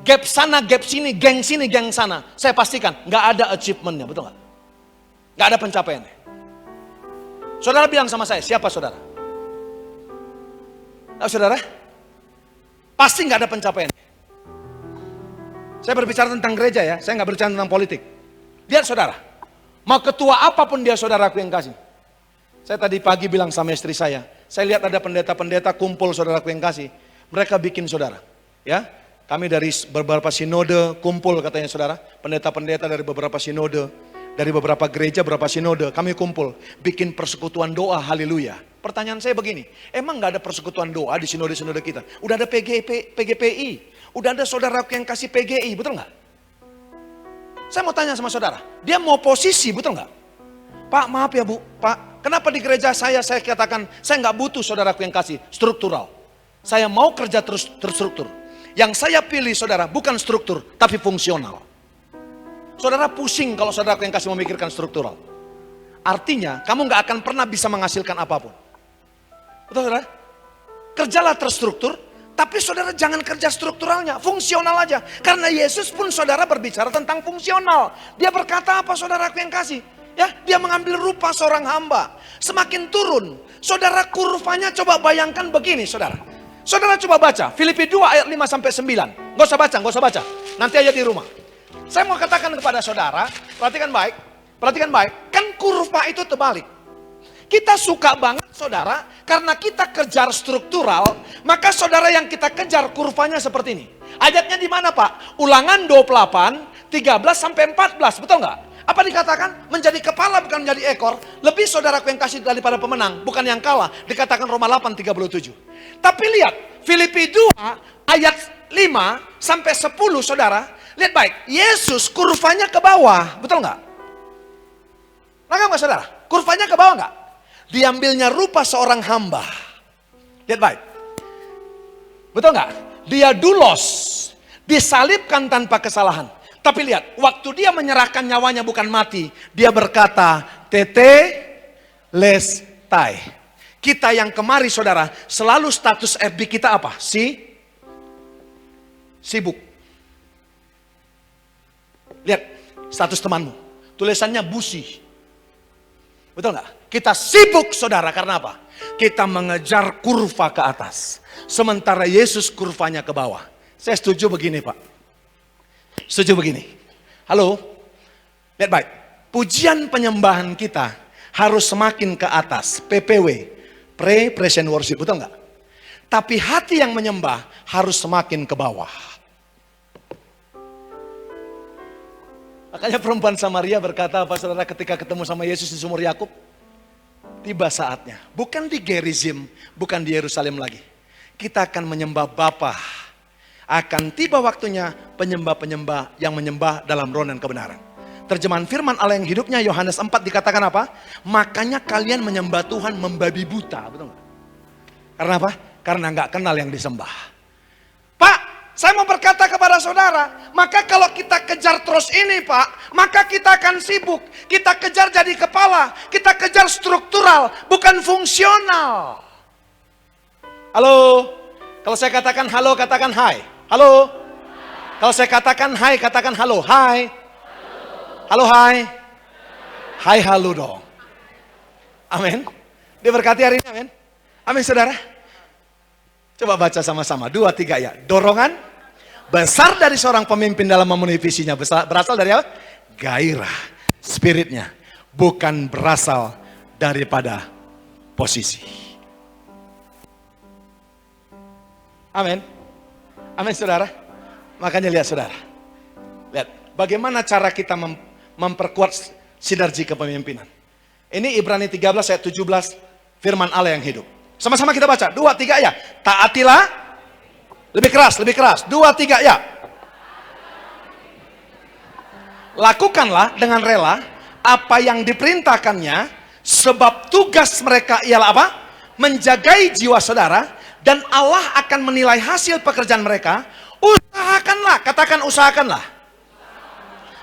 gap sana, gap sini, geng sana. Saya pastikan nggak ada achievementnya, betul nggak? Nggak ada pencapaiannya. Saudara bilang sama saya, siapa saudara? Nah, saudara, pasti nggak ada pencapaiannya. Saya berbicara tentang gereja ya, saya nggak berbicara tentang politik. Lihat saudara, mau ketua apapun dia saudaraku yang kasih. Saya tadi pagi bilang sama istri saya lihat ada pendeta-pendeta kumpul saudaraku yang kasih. Mereka bikin saudara. Ya, kami dari beberapa sinode kumpul katanya saudara. Pendeta-pendeta dari beberapa sinode. Dari beberapa gereja, beberapa sinode. Kami kumpul. Bikin persekutuan doa, haleluya. Pertanyaan saya begini. Emang gak ada persekutuan doa di sinode-sinode kita? Udah ada PGPI. Udah ada saudaraku yang kasih PGI, betul gak? Saya mau tanya sama saudara. Dia mau posisi, betul gak? Pak maaf ya Bu, Pak. Kenapa di gereja saya katakan, saya nggak butuh saudaraku yang kasih struktural. Saya mau kerja terus terstruktur. Yang saya pilih saudara bukan struktur, tapi fungsional. Saudara pusing kalau saudaraku yang kasih memikirkan struktural. Artinya, kamu nggak akan pernah bisa menghasilkan apapun. Betul saudara? Kerjalah terstruktur, Tapi saudara jangan kerja strukturalnya, fungsional aja. Karena Yesus pun saudara berbicara tentang fungsional. Dia berkata apa saudaraku yang kasih? Ya, dia mengambil rupa seorang hamba. Semakin turun, saudara kurvanya coba bayangkan begini saudara. Saudara coba baca, Filipi 2 ayat 5 sampai 9. Gak usah baca. Nanti aja di rumah. Saya mau katakan kepada saudara, perhatikan baik. Kan kurva itu terbalik. Kita suka banget saudara, karena kita kejar struktural, maka saudara yang kita kejar kurvanya seperti ini. Ayatnya di mana Pak? Ulangan 28, 13 sampai 14, betul nggak? Apa dikatakan? Menjadi kepala bukan menjadi ekor. Lebih saudaraku yang kasih daripada pemenang, bukan yang kalah. Dikatakan Roma 8, 37. Tapi lihat, Filipi 2 ayat 5 sampai 10 saudara. Lihat baik, Yesus kurvanya ke bawah, betul nggak? Nangkap nggak saudara? Kurvanya ke bawah nggak? Diambilnya rupa seorang hamba. Lihat baik. Betul nggak? Dia doulos, disalibkan tanpa kesalahan. Tapi lihat, waktu dia menyerahkan nyawanya bukan mati, dia berkata, tetelestai. Kita yang kemari saudara, selalu status FB kita apa? Sibuk. Lihat, status temanmu. Tulisannya busi. Betul nggak? Kita sibuk saudara, karena apa? Kita mengejar kurva ke atas. Sementara Yesus kurvanya ke bawah. Saya setuju begini Pak. Setuju begini. Halo? Lihat baik. Pujian penyembahan kita harus semakin ke atas. PPW. Pray, Praise and Worship. Betul nggak? Tapi hati yang menyembah harus semakin ke bawah. Makanya perempuan Samaria berkata apa saudara ketika ketemu sama Yesus di sumur Yakub? Tiba saatnya, bukan di Gerizim, bukan di Yerusalem lagi. Kita akan menyembah Bapa. Akan tiba waktunya penyembah-penyembah yang menyembah dalam roh dan kebenaran. Terjemahan firman Allah yang hidupnya Yohanes 4 dikatakan apa? Makanya kalian menyembah Tuhan membabi buta, betul nggak? Karena apa? Karena nggak kenal yang disembah. Pak, saya mau berkata kepada saudara, maka kalau kita kejar terus ini Pak, maka kita akan sibuk. Kita kejar jadi kepala, kita kejar struktural, bukan fungsional. Halo, kalau saya katakan halo, katakan hai. Halo, kalau saya katakan hai, katakan halo. Hai, halo hai. Hai halo dong. Amin. Diberkati hari ini, amin. Amin saudara. Coba baca sama-sama, 2, 3 ya. Dorongan besar dari seorang pemimpin dalam memenuhi visinya berasal dari apa? Gairah, spiritnya. Bukan berasal daripada posisi. Amin. Amin saudara. Makanya lihat saudara. Lihat, bagaimana cara kita memperkuat sinergi kepemimpinan. Ini Ibrani 13 ayat 17, firman Allah yang hidup. Sama-sama kita baca, 2, 3 ya. Taatilah, lebih keras, 2, 3 ya. Lakukanlah dengan rela apa yang diperintahkannya, sebab tugas mereka ialah apa? Menjagai jiwa saudara, dan Allah akan menilai hasil pekerjaan mereka. Usahakanlah, katakan usahakanlah.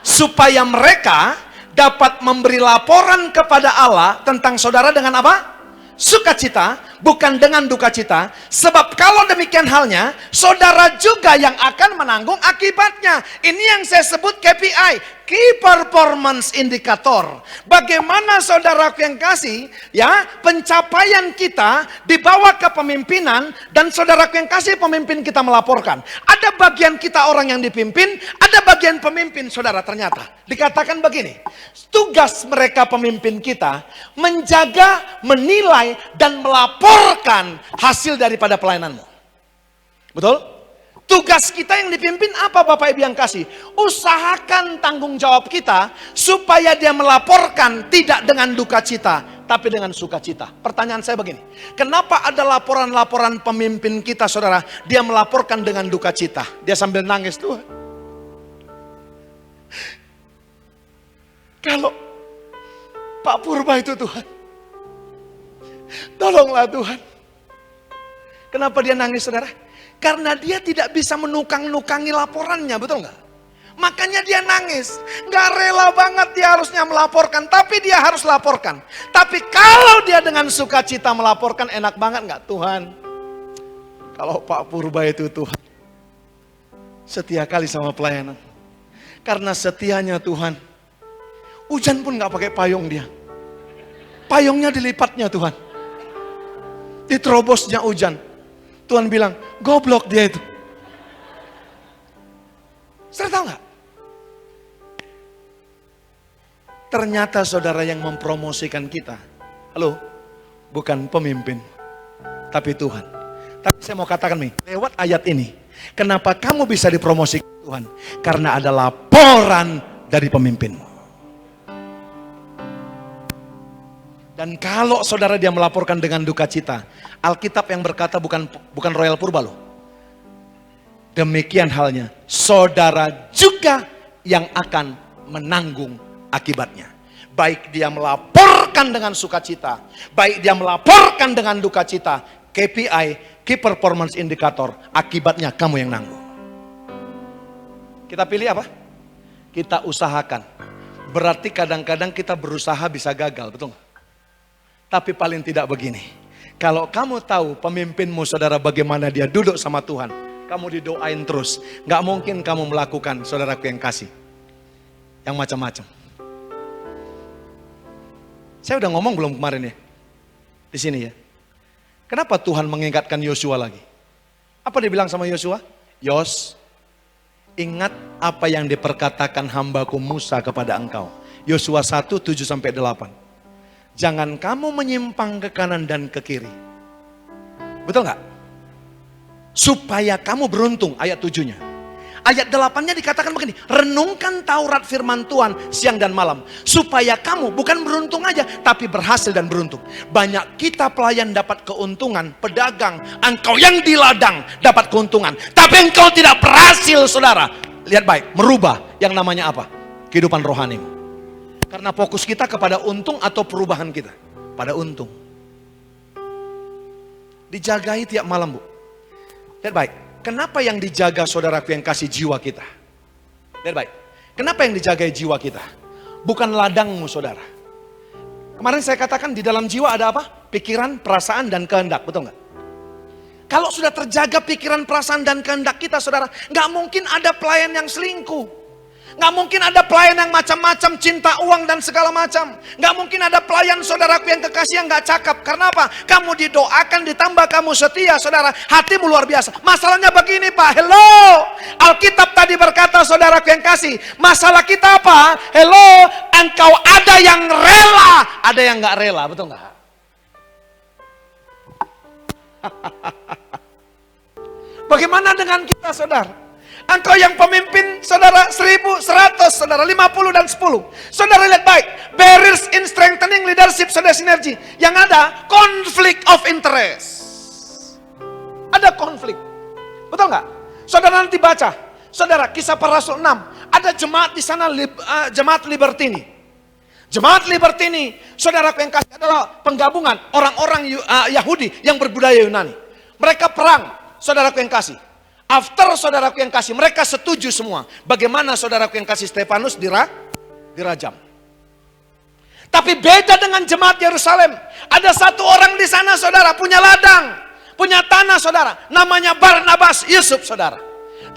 Supaya mereka dapat memberi laporan kepada Allah tentang saudara dengan apa? Sukacita, bukan dengan duka cita. Sebab kalau demikian halnya, saudara juga yang akan menanggung akibatnya. Ini yang saya sebut KPI, Key Performance Indicator. Bagaimana saudaraku yang kasih, ya, pencapaian kita dibawa ke pemimpinan, dan saudaraku yang kasih, pemimpin kita melaporkan. Ada bagian kita orang yang dipimpin, ada bagian pemimpin saudara. Ternyata dikatakan begini, tugas mereka pemimpin kita menjaga, menilai, dan melaporkan hasil daripada pelayananmu. Betul? Tugas kita yang dipimpin apa Bapak Ibu yang kasih? Usahakan tanggung jawab kita supaya dia melaporkan tidak dengan duka cita, tapi dengan sukacita. Pertanyaan saya begini, kenapa ada laporan-laporan pemimpin kita saudara, dia melaporkan dengan duka cita? Dia sambil nangis, Tuhan, kalau Pak Purba itu Tuhan, tolonglah Tuhan. Kenapa dia nangis saudara? Karena dia tidak bisa menukang-nukangi laporannya, betul nggak? Makanya dia nangis. Nggak rela banget dia harusnya melaporkan, tapi dia harus laporkan. Tapi kalau dia dengan sukacita melaporkan, enak banget nggak? Tuhan, Kalau Pak Purba itu Tuhan, setia kali sama pelayanan. Karena setianya Tuhan, hujan pun gak pakai payung dia. Payungnya dilipatnya Tuhan. Diterobosnya hujan. Tuhan bilang, goblok dia itu. Saudara tahu gak? Ternyata saudara yang mempromosikan kita, halo, bukan pemimpin, tapi Tuhan. Tapi saya mau katakan nih, lewat ayat ini, kenapa kamu bisa dipromosikan Tuhan? Karena ada laporan dari pemimpinmu. Dan kalau saudara dia melaporkan dengan duka cita, Alkitab yang berkata bukan Royal Purba loh. Demikian halnya, saudara juga yang akan menanggung akibatnya. Baik dia melaporkan dengan sukacita, baik dia melaporkan dengan duka cita, KPI, Key Performance Indicator, akibatnya kamu yang nanggung. Kita pilih apa? Kita usahakan. Berarti kadang-kadang kita berusaha bisa gagal, betul nggak? Tapi paling tidak begini, kalau kamu tahu pemimpinmu saudara bagaimana dia duduk sama Tuhan, kamu didoain terus, nggak mungkin kamu melakukan saudaraku yang kasih, yang macam-macam. Saya udah ngomong belum kemarin ya? Di sini ya. Kenapa Tuhan mengingatkan Yosua lagi? Apa dia bilang sama Yosua? Yos, ingat apa yang diperkatakan hambaku Musa kepada engkau. Yosua 1, 7-8. Jangan kamu menyimpang ke kanan dan ke kiri. Betul nggak? Supaya kamu beruntung, ayat 7-nya. Ayat 8-nya dikatakan begini, renungkan Taurat firman Tuhan siang dan malam. Supaya kamu bukan beruntung aja, tapi berhasil dan beruntung. Banyak kita pelayan dapat keuntungan, pedagang, engkau yang di ladang dapat keuntungan. Tapi engkau tidak berhasil saudara. Lihat baik, merubah yang namanya apa? Kehidupan rohanimu. Karena fokus kita kepada untung atau perubahan kita? Pada untung. Dijagai tiap malam bu. Lihat baik. Kenapa yang dijaga saudaraku yang kasih jiwa kita? Lihat baik. Kenapa yang dijaga jiwa kita? Bukan ladangmu saudara. Kemarin saya katakan di dalam jiwa ada apa? Pikiran, perasaan, dan kehendak. Betul nggak? Kalau sudah terjaga pikiran, perasaan, dan kehendak kita saudara, nggak mungkin ada pelayan yang selingkuh. Nggak mungkin ada pelayan yang macam-macam, cinta uang dan segala macam. Nggak mungkin ada pelayan saudaraku yang kekasih yang nggak cakap. Karena apa? Kamu didoakan, ditambah kamu setia saudara. Hatimu luar biasa. Masalahnya begini Pak, hello. Alkitab tadi berkata saudaraku yang kasih. Masalah kita apa? Hello, engkau ada yang rela, ada yang nggak rela, betul nggak? Bagaimana dengan kita saudara? Engkau yang pemimpin saudara 1.100 saudara 50 dan 10. Saudara lihat baik, barriers in strengthening leadership saudara sinergi. Yang ada conflict of interest. Ada konflik. Betul nggak? Saudara nanti baca, saudara Kisah Para Rasul 6, ada jemaat di sana jemaat Libertini. Jemaat Libertini, saudaraku yang kasih adalah penggabungan orang-orang Yahudi yang berbudaya Yunani. Mereka perang, saudaraku yang kasih. After saudaraku yang kasih, mereka setuju semua. Bagaimana saudaraku yang kasih Stefanus dirajam. Tapi beda dengan jemaat Yerusalem. Ada satu orang di sana saudara, punya ladang, punya tanah saudara. Namanya Barnabas Yusuf saudara.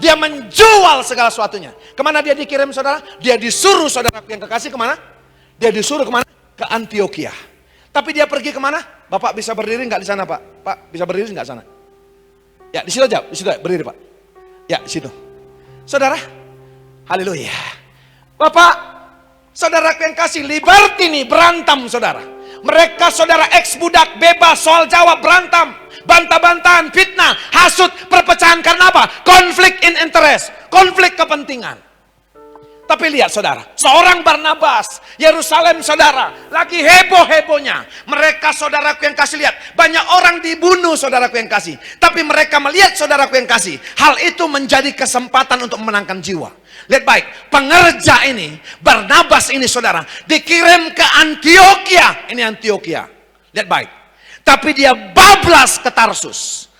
Dia menjual segala sesuatunya. Kemana dia dikirim saudara? Dia disuruh saudaraku yang kekasih kemana? Dia disuruh kemana? Ke Antioquia. Tapi dia pergi kemana? Bapak bisa berdiri nggak di sana Pak? Pak bisa berdiri nggak di sana? Ya di situ aja, di situ berdiri Pak. Ya di situ. Saudara, haleluya. Bapak, saudara yang kasih Libertini berantem saudara. Mereka saudara ex budak bebas soal jawab berantem, bantah-bantahan, fitnah, hasut, perpecahan karena apa? Konflik in interest, konflik kepentingan. Tapi lihat saudara, seorang Barnabas, Yerusalem saudara, lagi heboh-hebohnya. Mereka saudaraku yang kasih lihat, banyak orang dibunuh saudaraku yang kasih. Tapi mereka melihat saudaraku yang kasih, hal itu menjadi kesempatan untuk memenangkan jiwa. Lihat baik, pengerja ini, Barnabas ini saudara, dikirim ke Antioquia. Ini Antioquia, lihat baik. Tapi dia bablas ke Tarsus.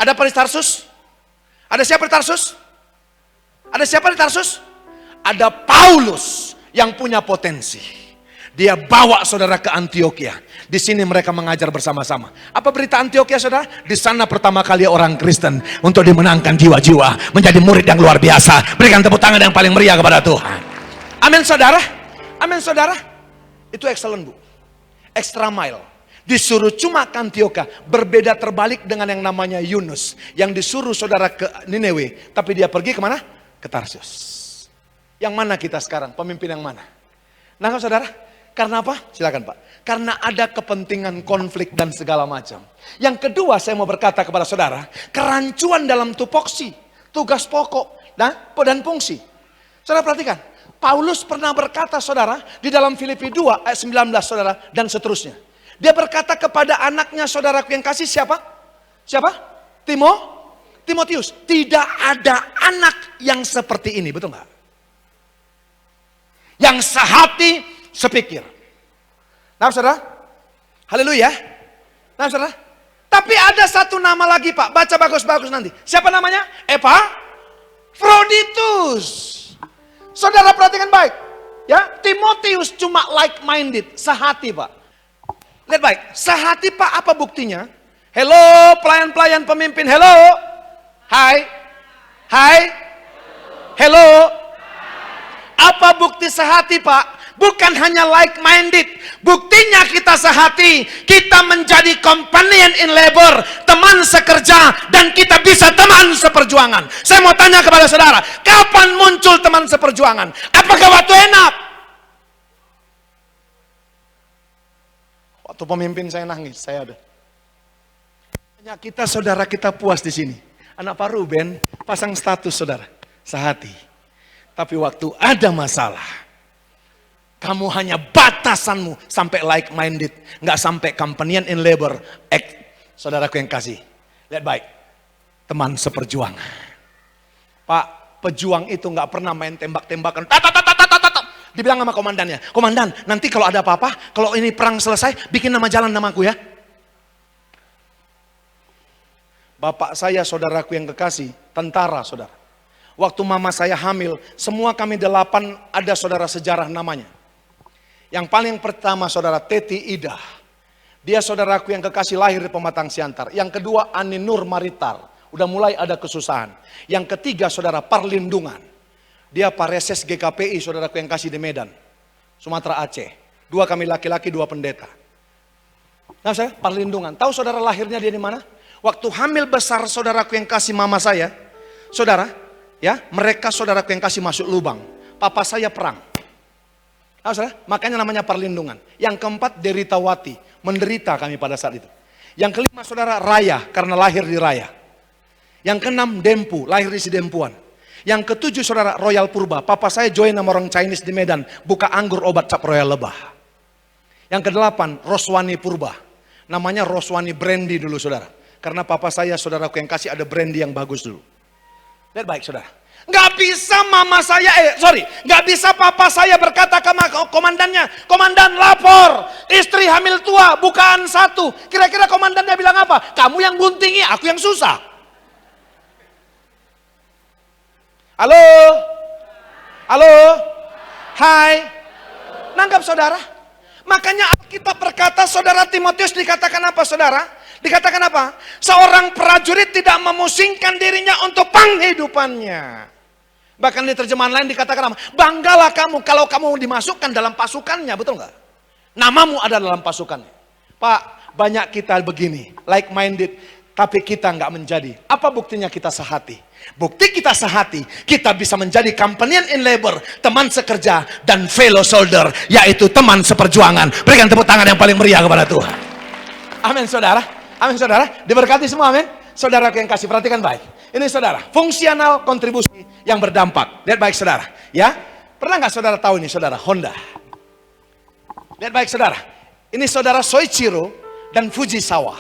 Ada apa di Tarsus? Ada siapa di Tarsus? Ada siapa di Tarsus? Ada Paulus yang punya potensi. Dia bawa saudara ke Antioquia. Di sini mereka mengajar bersama-sama. Apa berita Antioquia saudara? Di sana pertama kali orang Kristen untuk dimenangkan jiwa-jiwa. Menjadi murid yang luar biasa. Berikan tepuk tangan yang paling meriah kepada Tuhan. Amin saudara. Amin saudara. Itu excellent bu. Extra mile. Disuruh cuma ke Antioquia. Berbeda terbalik dengan yang namanya Yunus. Yang disuruh saudara ke Nineveh. Tapi dia pergi kemana? Ke Tarsus. Yang mana kita sekarang? Pemimpin yang mana? Nah saudara, karena apa? Silakan Pak. Karena ada kepentingan konflik dan segala macam. Yang kedua saya mau berkata kepada saudara, kerancuan dalam tupoksi, tugas pokok dan fungsi. Saudara perhatikan, Paulus pernah berkata saudara, di dalam Filipi 2 ayat 19 saudara, dan seterusnya. Dia berkata kepada anaknya saudaraku yang kasih siapa? Siapa? Timotius. Tidak ada anak yang seperti ini, betul nggak? Yang sehati sepikir. Nah saudara, haleluya. Nah saudara, tapi ada satu nama lagi Pak, baca bagus-bagus nanti. Siapa namanya? Epafroditus. Saudara perhatikan baik. Ya, Timotius cuma like-minded, sehati Pak. Lihat baik, sehati Pak apa buktinya? Hello pelayan-pelayan pemimpin, hello. Hai. Hello. Apa bukti sehati Pak? Bukan hanya like-minded. Buktinya kita sehati. Kita menjadi companion in labor. Teman sekerja. Dan kita bisa teman seperjuangan. Saya mau tanya kepada saudara. Kapan muncul teman seperjuangan? Apakah waktu enak? Waktu pemimpin saya nangis. Saya ada. Hanya kita saudara kita puas di sini. Anak Pak Ruben pasang status saudara. Sehati. Tapi waktu ada masalah, kamu hanya batasanmu sampai like-minded. Nggak sampai companion in labor. Saudaraku yang kasih. Lihat baik. Teman seperjuangan. Pak, pejuang itu nggak pernah main tembak-tembakan. Dibilang sama komandannya. Komandan, nanti kalau ada apa-apa, kalau ini perang selesai, bikin nama jalan namaku ya. Bapak saya, saudaraku yang kekasih, tentara saudara. Waktu mama saya hamil, semua kami 8 ada saudara sejarah namanya. Yang paling pertama saudara Teti Ida. Dia saudaraku yang kekasih lahir di Pematang Siantar. Yang kedua Ani Nur Maritar. Udah mulai ada kesusahan. Yang ketiga saudara Perlindungan. Dia Pareses GKPI saudaraku yang kasih di Medan. Sumatera Aceh. 2 kami laki-laki, 2 pendeta. Nah saya Perlindungan. Tahu saudara lahirnya dia di mana? Waktu hamil besar saudaraku yang kasih mama saya. Saudara. Ya, mereka saudaraku yang kasih masuk lubang. Papa saya perang. Nah, saudara, makanya namanya Perlindungan. Yang keempat Deritawati, menderita kami pada saat itu. Yang kelima saudara Raya, karena lahir di Raya. Yang keenam Dempu, lahir di Sidempuan. Yang ketujuh saudara Royal Purba. Papa saya join sama orang Chinese di Medan, buka anggur obat cap Royal Lebah. Yang kedelapan Roswani Purba. Namanya Roswani Brandy dulu saudara. Karena papa saya saudaraku yang kasih ada brandy yang bagus dulu. Lihat baik saudara. Nggak bisa mama saya, nggak bisa papa saya berkata ke komandannya, komandan lapor, istri hamil tua, bukaan 1. Kira-kira komandannya bilang apa? Kamu yang guntingi, aku yang susah. Halo? Hai? Nanggap saudara? Makanya Alkitab berkata saudara Timotius dikatakan apa saudara? Dikatakan apa? Seorang prajurit tidak memusingkan dirinya untuk penghidupannya. Bahkan di terjemahan lain dikatakan apa? Banggalah kamu kalau kamu dimasukkan dalam pasukannya, betul nggak? Namamu ada dalam pasukannya. Pak, banyak kita begini, like-minded, tapi kita nggak menjadi. Apa buktinya kita sehati? Bukti kita sehati, kita bisa menjadi companion in labor, teman sekerja, dan fellow soldier, yaitu teman seperjuangan. Berikan tepuk tangan yang paling meriah kepada Tuhan. Amin saudara. Amin saudara, diberkati semua amin. Saudara yang kasih, perhatikan baik. Ini saudara, fungsional kontribusi yang berdampak. Lihat baik saudara, ya. Pernah nggak saudara tahu ini saudara, Honda? Lihat baik saudara, ini saudara Soichiro dan Fujisawa.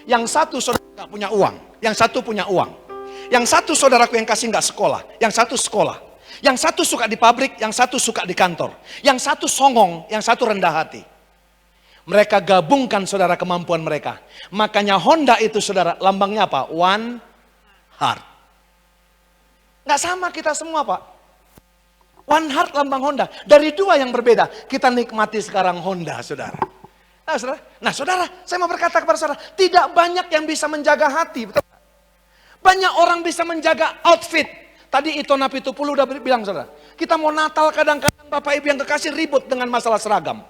Yang satu saudara nggak punya uang, yang satu punya uang. Yang satu saudaraku yang kasih nggak sekolah, yang satu sekolah. Yang satu suka di pabrik, yang satu suka di kantor. Yang satu songong, yang satu rendah hati. Mereka gabungkan saudara kemampuan mereka. Makanya Honda itu saudara lambangnya apa? One heart. Nggak sama kita semua Pak. One Heart lambang Honda. Dari dua yang berbeda, kita nikmati sekarang Honda, saudara. Nah, saudara, saya mau berkata kepada saudara, tidak banyak yang bisa menjaga hati. Betul? Banyak orang bisa menjaga outfit. Tadi Ito Napitupulu udah bilang, saudara. Kita mau Natal kadang-kadang Bapak Ibu yang kekasih ribut dengan masalah seragam.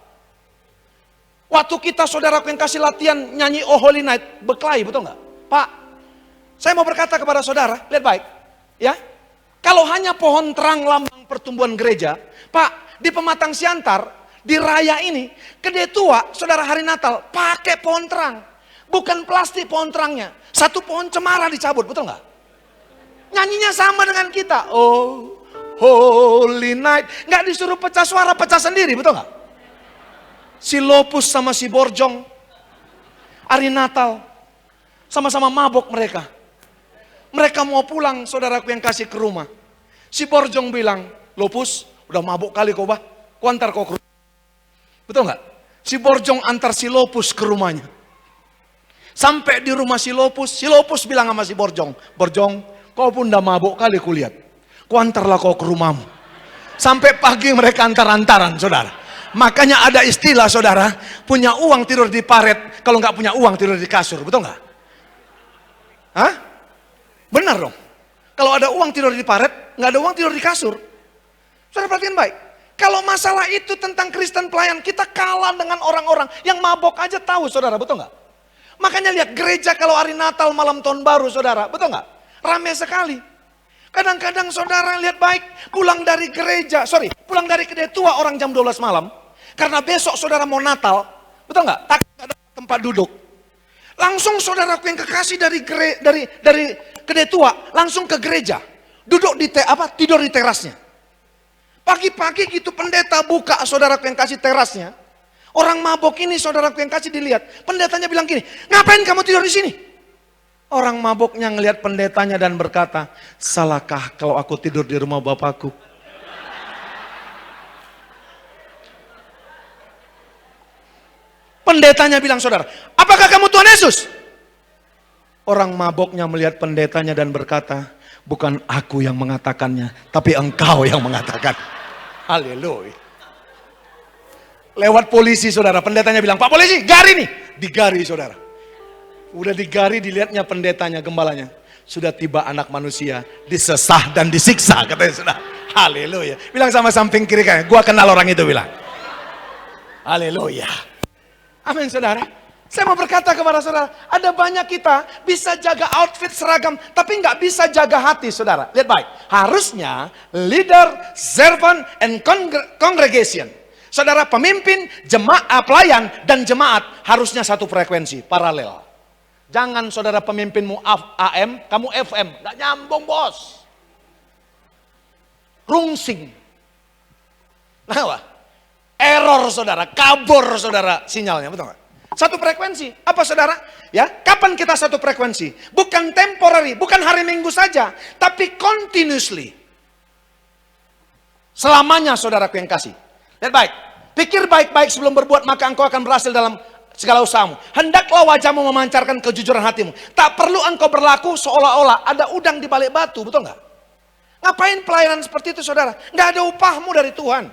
Waktu kita saudaraku yang kasih latihan nyanyi Oh Holy Night, berkelahi, betul nggak? Pak, saya mau berkata kepada saudara, lihat baik. Ya, kalau hanya pohon terang lambang pertumbuhan gereja, Pak, di Pematang Siantar, di raya ini, Gede Tua, saudara hari Natal, pakai pohon terang. Bukan plastik pohon terangnya. Satu pohon cemara dicabut, betul nggak? Nyanyinya sama dengan kita. Oh, Holy Night. Nggak disuruh pecah suara, pecah sendiri, betul nggak? Si Lopus sama si Borjong, hari Natal, sama-sama mabok mereka. Mereka mau pulang, saudaraku yang kasih ke rumah. Si Borjong bilang, Lopus, udah mabuk kali kau bah, ku antar kau ke rumah. Betul nggak? Si Borjong antar si Lopus ke rumahnya. Sampai di rumah si Lopus bilang sama si Borjong, Borjong, kau pun udah mabuk kali kulihat. Ku antarlah kau ke rumahmu. Sampai pagi mereka antar-antaran, saudara. Makanya ada istilah, saudara, punya uang tidur di paret, kalau nggak punya uang tidur di kasur, betul nggak? Hah? Benar dong. Kalau ada uang tidur di paret, nggak ada uang tidur di kasur. Saudara perhatikan baik. Kalau masalah itu tentang Kristen pelayan, kita kalah dengan orang-orang yang mabok aja tahu, saudara, betul nggak? Makanya lihat gereja kalau hari Natal malam tahun baru, saudara, betul nggak? Ramai sekali. Kadang-kadang saudara lihat baik, pulang dari Gede Tua orang jam 12 malam, karena besok saudara mau Natal, betul nggak? Tak ada tempat duduk. Langsung saudaraku yang kekasih dari Gede Tua langsung ke gereja, duduk di tidur di terasnya. Pagi-pagi gitu pendeta buka saudaraku yang kasih terasnya. Orang mabok ini saudaraku yang kasih dilihat. Pendetanya bilang gini, ngapain kamu tidur di sini? Orang maboknya ngelihat pendetanya dan berkata, salahkah kalau aku tidur di rumah bapakku? Pendetanya bilang, saudara, apakah kamu Tuhan Yesus? Orang maboknya melihat pendetanya dan berkata, bukan aku yang mengatakannya, tapi engkau yang mengatakan. Haleluya. Lewat polisi, saudara, pendetanya bilang, Pak polisi, gari nih. Digari, saudara. Udah digari, dilihatnya pendetanya, gembalanya. Sudah tiba anak manusia, disesah dan disiksa, katanya, saudara. Haleluya. Bilang sama samping kiri kayak, gua kenal orang itu, bilang. Haleluya. Amin, saudara. Saya mau berkata kepada saudara, ada banyak kita bisa jaga outfit seragam, tapi nggak bisa jaga hati, saudara. Lihat baik, harusnya leader, servant, and congregation. Saudara pemimpin, jemaat, pelayan, dan jemaat harusnya satu frekuensi, paralel. Jangan saudara pemimpinmu AM, kamu FM, nggak nyambung bos. Rungsing. Nah, error saudara, kabur saudara sinyalnya, betul nggak? Satu frekuensi, apa saudara? Ya, kapan kita satu frekuensi? Bukan temporary, bukan hari Minggu saja, tapi continuously. Selamanya saudaraku yang kasih. Lihat baik, pikir baik-baik sebelum berbuat, maka engkau akan berhasil dalam segala usahamu. Hendaklah wajahmu memancarkan kejujuran hatimu. Tak perlu engkau berlaku seolah-olah ada udang di balik batu, betul nggak? Ngapain pelayanan seperti itu, saudara? Nggak ada upahmu dari Tuhan.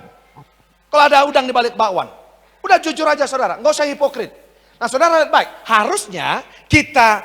Kalau ada udang di balik bakwan, udah jujur aja, saudara, nggak usah hipokrit. Nah, saudara lihat baik, harusnya kita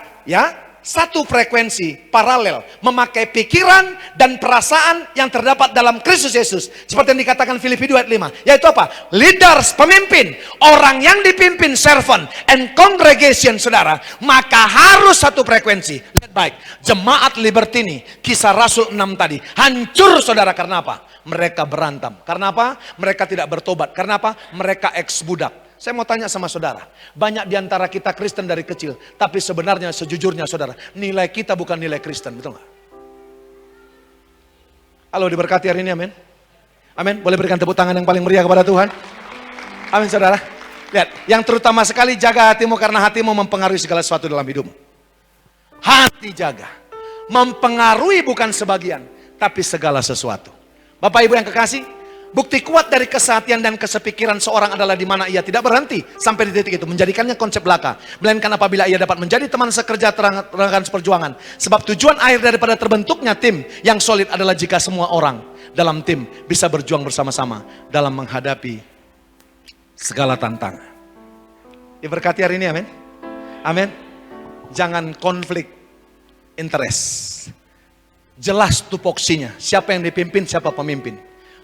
satu frekuensi, paralel, memakai pikiran dan perasaan yang terdapat dalam Kristus Yesus. Seperti yang dikatakan Filipi 2 ayat 5, yaitu apa? Leaders, pemimpin, orang yang dipimpin, servant, and congregation, saudara, maka harus satu frekuensi. Lihat baik, jemaat Libertini, Kisah Rasul 6 tadi, hancur saudara, karena apa? Mereka berantem. Karena apa? Mereka tidak bertobat. Karena apa? Mereka ex-budak. Saya mau tanya sama saudara, banyak diantara kita Kristen dari kecil, tapi sebenarnya sejujurnya saudara, nilai kita bukan nilai Kristen, betul nggak? Halo, diberkati hari ini, amin. Amin, boleh berikan tepuk tangan yang paling meriah kepada Tuhan. Amin saudara. Lihat, yang terutama sekali jaga hatimu, karena hatimu mempengaruhi segala sesuatu dalam hidupmu. Hati jaga, mempengaruhi bukan sebagian, tapi segala sesuatu. Bapak Ibu yang kekasih, Bukti kuat dari kesehatian dan kesepikiran seorang adalah di mana ia tidak berhenti sampai di titik itu, menjadikannya konsep belaka. Melainkan apabila ia dapat menjadi teman sekerja rekan seperjuangan. Sebab tujuan akhir daripada terbentuknya tim yang solid adalah jika semua orang dalam tim bisa berjuang bersama-sama dalam menghadapi segala tantangan. Diberkati hari ini, amin. Amin. Jangan konflik interest. Jelas tupoksinya, siapa yang dipimpin, siapa pemimpin.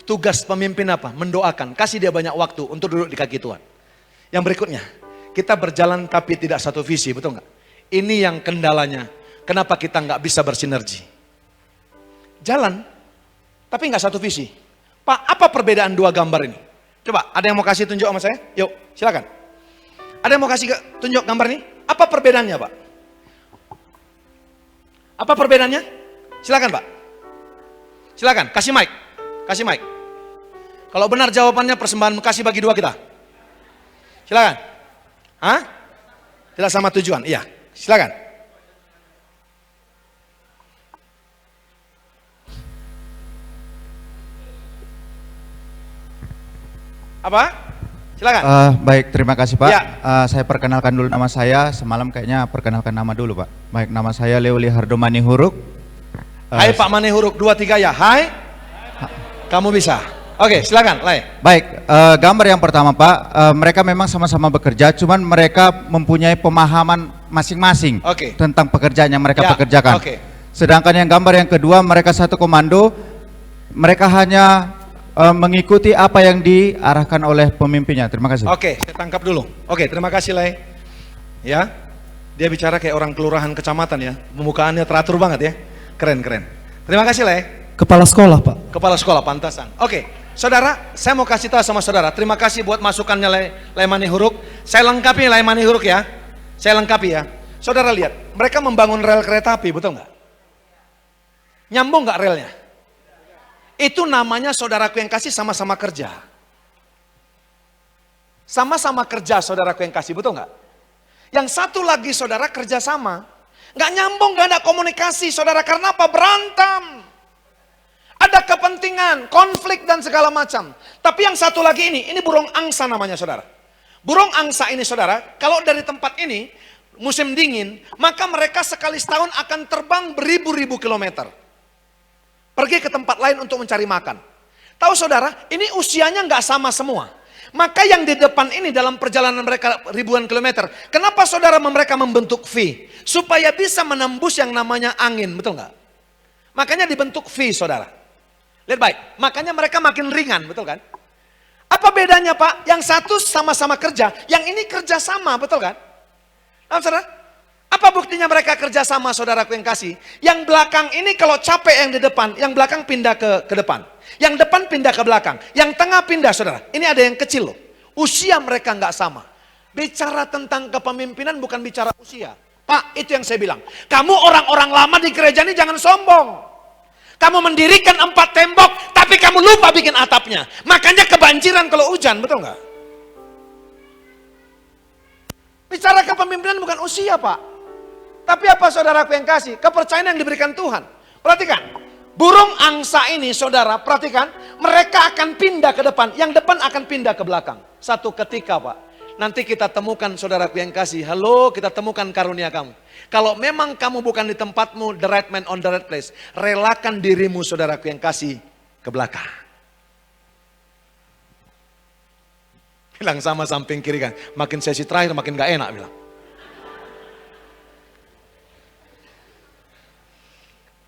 Tugas pemimpin apa? Mendoakan, kasih dia banyak waktu untuk duduk di kaki Tuhan. Yang berikutnya, kita berjalan tapi tidak satu visi, betul nggak? Ini yang kendalanya, kenapa kita nggak bisa bersinergi. Jalan, tapi nggak satu visi. Pak, apa perbedaan dua gambar ini? Coba, ada yang mau kasih tunjuk sama saya? Yuk, silakan. Ada yang mau kasih tunjuk gambar ini? Apa perbedaannya, Pak? Apa perbedaannya? Silakan, Pak. Silakan, kasih mic. Kasih mic. Kalau benar jawabannya persembahan kasih bagi dua kita. Silakan. Hah? Tidak sama tujuan. Iya, silakan. Apa? Silakan. Baik, terima kasih Pak. Ya. Saya perkenalkan dulu nama saya. Semalam kayaknya perkenalkan nama dulu Pak. Baik, nama saya Leoli Hardomani Huruk. Hai Pak Mani Huruk 23 ya. Hai. Kamu bisa. Oke, silakan, Lai. Baik, gambar yang pertama Pak, mereka memang sama-sama bekerja, cuman mereka mempunyai pemahaman masing-masing tentang pekerjaan yang mereka pekerjakan. Sedangkan yang gambar yang kedua, mereka satu komando, mereka hanya mengikuti apa yang diarahkan oleh pemimpinnya. Terima kasih. Oke, saya tangkap dulu. Oke, terima kasih Lai. Ya, dia bicara kayak orang kelurahan kecamatan ya, pembukaannya teratur banget ya, keren. Terima kasih Lai. Kepala sekolah Pak. Kepala sekolah, pantasan. Oke. Saudara, saya mau kasih tahu sama saudara, terima kasih buat masukannya Laimani Huruk. Saya lengkapi Laimani Huruk ya. Saya lengkapi ya. Saudara lihat, mereka membangun rel kereta api, betul nggak? Nyambung nggak relnya? Itu namanya saudaraku yang kasih sama-sama kerja. Sama-sama kerja saudaraku yang kasih, betul nggak? Yang satu lagi saudara kerja sama. Nggak nyambung, nggak ada komunikasi saudara, karena apa? Berantem. Ada kepentingan, konflik dan segala macam. Tapi yang satu lagi ini burung angsa namanya saudara. Burung angsa ini saudara, kalau dari tempat ini, musim dingin, maka mereka sekali setahun akan terbang beribu-ribu kilometer. Pergi ke tempat lain untuk mencari makan. Tahu saudara, ini usianya nggak sama semua. Maka yang di depan ini dalam perjalanan mereka ribuan kilometer, kenapa saudara mereka membentuk V? Supaya bisa menembus yang namanya angin, betul nggak? Makanya dibentuk V saudara. Lihat baik, makanya mereka makin ringan, betul kan? Apa bedanya Pak? Yang satu sama-sama kerja, yang ini kerja sama, betul kan? Nah, saudara, apa buktinya mereka kerja sama saudaraku yang kasih? Yang belakang ini kalau capek yang di depan, yang belakang pindah ke depan. Yang depan pindah ke belakang, yang tengah pindah saudara. Ini ada yang kecil loh, usia mereka nggak sama. Bicara tentang kepemimpinan bukan bicara usia. Pak, itu yang saya bilang. Kamu orang-orang lama di gereja ini jangan sombong. Kamu mendirikan 4 tembok, tapi kamu lupa bikin atapnya. Makanya kebanjiran kalau hujan, betul nggak? Bicara kepemimpinan bukan usia Pak. Tapi apa saudaraku yang kasih? Kepercayaan yang diberikan Tuhan. Perhatikan, burung angsa ini saudara, perhatikan, mereka akan pindah ke depan, yang depan akan pindah ke belakang. Satu ketika Pak, nanti kita temukan saudaraku yang kasih, halo, kita temukan karunia kamu. Kalau memang kamu bukan di tempatmu, the right man on the right place, relakan dirimu saudaraku yang kasih ke belakang. Bilang sama samping kiri kan, makin sesi terakhir makin gak enak bilang.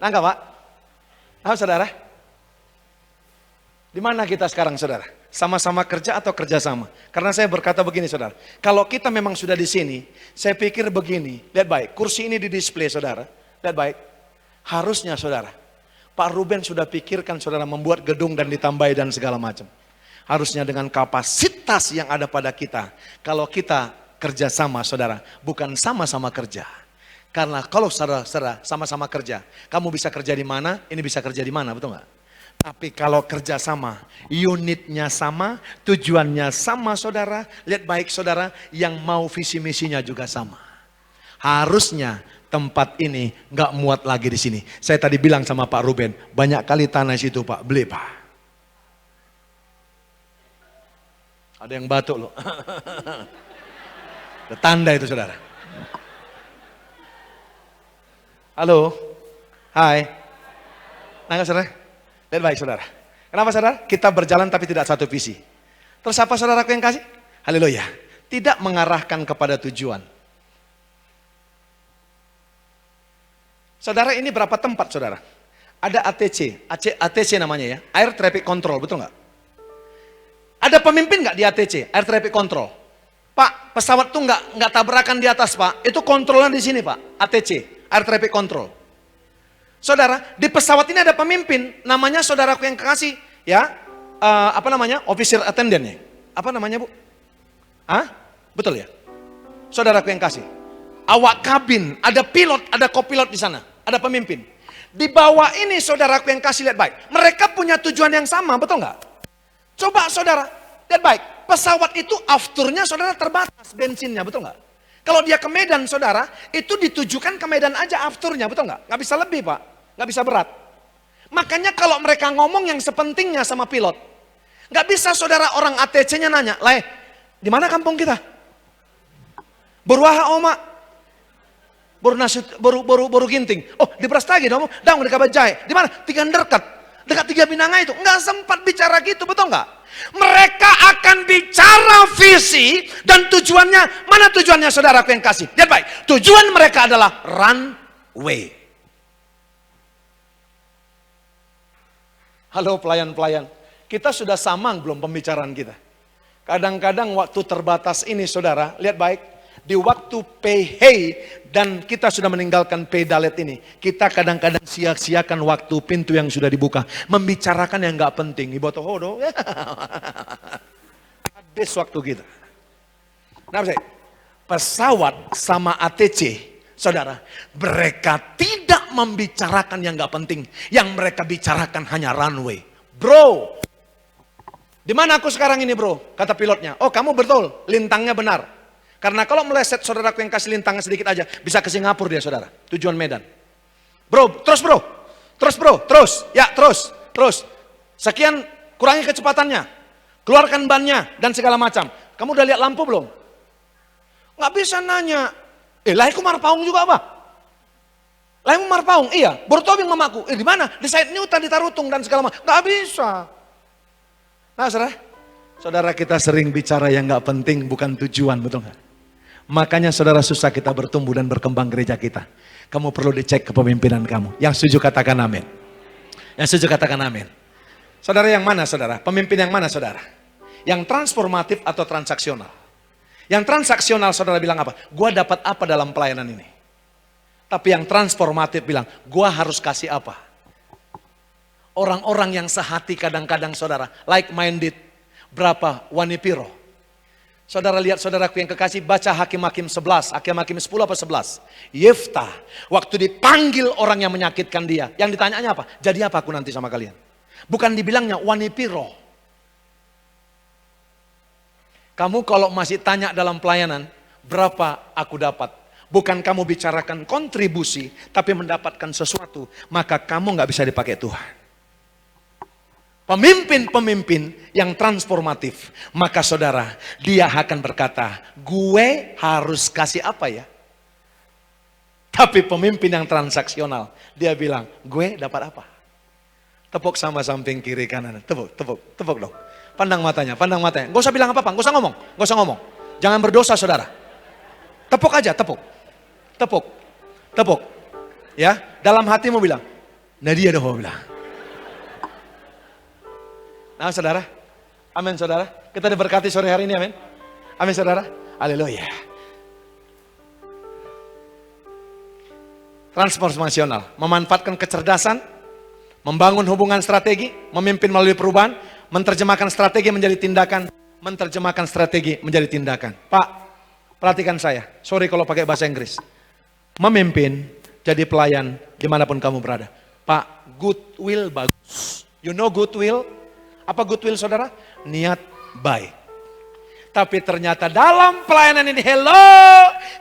Nangkap Pak? Nah saudara, di mana kita sekarang saudara? Sama-sama kerja atau kerjasama? Karena saya berkata begini saudara, kalau kita memang sudah di sini, saya pikir begini, lihat baik, kursi ini di display saudara, lihat baik, harusnya saudara, Pak Ruben sudah pikirkan saudara membuat gedung dan ditambahi dan segala macam. Harusnya dengan kapasitas yang ada pada kita, kalau kita kerjasama saudara, bukan sama-sama kerja. Karena kalau saudara sama-sama kerja, kamu bisa kerja di mana, ini bisa kerja di mana, betul nggak? Tapi kalau kerjasama, unitnya sama, tujuannya sama saudara, lihat baik saudara, yang mau visi misinya juga sama. Harusnya tempat ini nggak muat lagi di sini. Saya tadi bilang sama Pak Ruben, banyak kali tanah situ Pak, beli Pak. Ada yang batuk loh. Ada tanda itu saudara. Halo, hai. Nangis saudara? Lihat baik saudara. Kenapa saudara? Kita berjalan tapi tidak satu visi. Terus apa saudaraku yang kasih? Haleluya. Tidak mengarahkan kepada tujuan. Saudara ini berapa tempat saudara? Ada ATC, ATC namanya ya, Air Traffic Control, betul nggak? Ada pemimpin nggak di ATC, Air Traffic Control? Pak, pesawat tuh nggak tabrakan di atas pak, itu kontrolnya di sini pak, ATC, Air Traffic Control. Saudara, di pesawat ini ada pemimpin, namanya saudaraku yang kekasih, ya, apa namanya, officer attendant-nya. Apa namanya bu? Hah? Betul ya? Saudaraku yang kasih. Awak kabin, ada pilot, ada kopilot di sana, ada pemimpin. Di bawah ini saudaraku yang kasih, lihat baik. Mereka punya tujuan yang sama, betul nggak? Coba saudara, lihat baik. Pesawat itu afturnya saudara terbatas bensinnya, betul nggak? Kalau dia ke Medan saudara, itu ditujukan ke Medan aja afturnya, betul nggak? Nggak bisa lebih pak, nggak bisa berat. Makanya kalau mereka ngomong yang sepentingnya sama pilot, nggak bisa saudara orang ATC-nya nanya, "Lai, di mana kampung kita?" Berwaha oma, baru ginting. Oh di Brastagi dong, dang di Kabajai. Di mana? Tiga dekat Tiga Binanga itu. Nggak sempat bicara gitu, betul nggak? Mereka akan bicara visi dan tujuannya. Mana tujuannya saudaraku yang kasih? Lihat baik. Tujuan mereka adalah runway. Halo pelayan-pelayan. Kita sudah samang belum pembicaraan kita? Kadang-kadang waktu terbatas ini saudara, lihat baik. Di waktu PHEI dan kita sudah meninggalkan pedalet ini, kita kadang-kadang sia-siakan waktu pintu yang sudah dibuka, membicarakan yang nggak penting. Iboto hodo, habis waktu kita. Nah, pesawat sama ATC, saudara, mereka tidak membicarakan yang nggak penting, yang mereka bicarakan hanya runway. Bro, di mana aku sekarang ini bro? Kata pilotnya. Oh kamu betul, lintangnya benar. Karena kalau meleset saudaraku yang kasih lintangnya sedikit aja, bisa ke Singapura dia saudara, tujuan Medan. Bro, terus, ya terus. Sekian, kurangi kecepatannya, keluarkan bannya dan segala macam. Kamu udah lihat lampu belum? Nggak bisa nanya, lahirku Marpaung juga apa? Lahirku Marpaung, iya, Bortobing mamaku, di mana? Di Said Newton, di Tarutung dan segala macam. Nggak bisa. Nah saudara kita sering bicara yang nggak penting, bukan tujuan, betul nggak? Makanya saudara susah kita bertumbuh dan berkembang gereja kita. Kamu perlu dicek kepemimpinan kamu. Yang setuju katakan amin. Yang setuju katakan amin. Saudara yang mana saudara? Pemimpin yang mana saudara? Yang transformatif atau transaksional? Yang transaksional saudara bilang apa? Gua dapat apa dalam pelayanan ini? Tapi yang transformatif bilang, gua harus kasih apa? Orang-orang yang sehati kadang-kadang saudara, like minded, berapa? Wanipiro. Saudara lihat saudaraku yang kekasih, baca Hakim-Hakim 11, Hakim-Hakim 10 apa 11. Yeftah, waktu dipanggil orang yang menyakitkan dia, yang ditanyanya apa? Jadi apa aku nanti sama kalian? Bukan dibilangnya wanipiro. Kamu kalau masih tanya dalam pelayanan, berapa aku dapat? Bukan kamu bicarakan kontribusi, tapi mendapatkan sesuatu, maka kamu nggak bisa dipakai Tuhan. Pemimpin-pemimpin yang transformatif, maka saudara, dia akan berkata, gue harus kasih apa ya? Tapi pemimpin yang transaksional, dia bilang, gue dapat apa? Tepuk sama samping kiri kanan, tepuk dong. Pandang matanya. Gak usah bilang apa-apa, gak usah ngomong. Jangan berdosa saudara. Tepuk aja, tepuk. Ya, dalam hatimu bilang, Nadia dah mau bilang. Nah saudara, amin saudara. Kita diberkati sore hari ini, amin. Amin saudara, haleluya. Transformasional, memanfaatkan kecerdasan, membangun hubungan strategi, memimpin melalui perubahan, menerjemahkan strategi menjadi tindakan, menerjemahkan strategi menjadi tindakan. Pak, perhatikan saya, sorry kalau pakai bahasa Inggris. Memimpin, jadi pelayan, dimanapun kamu berada. Pak, goodwill bagus. You know goodwill? Apa goodwill saudara? Niat baik. Tapi ternyata dalam pelayanan ini,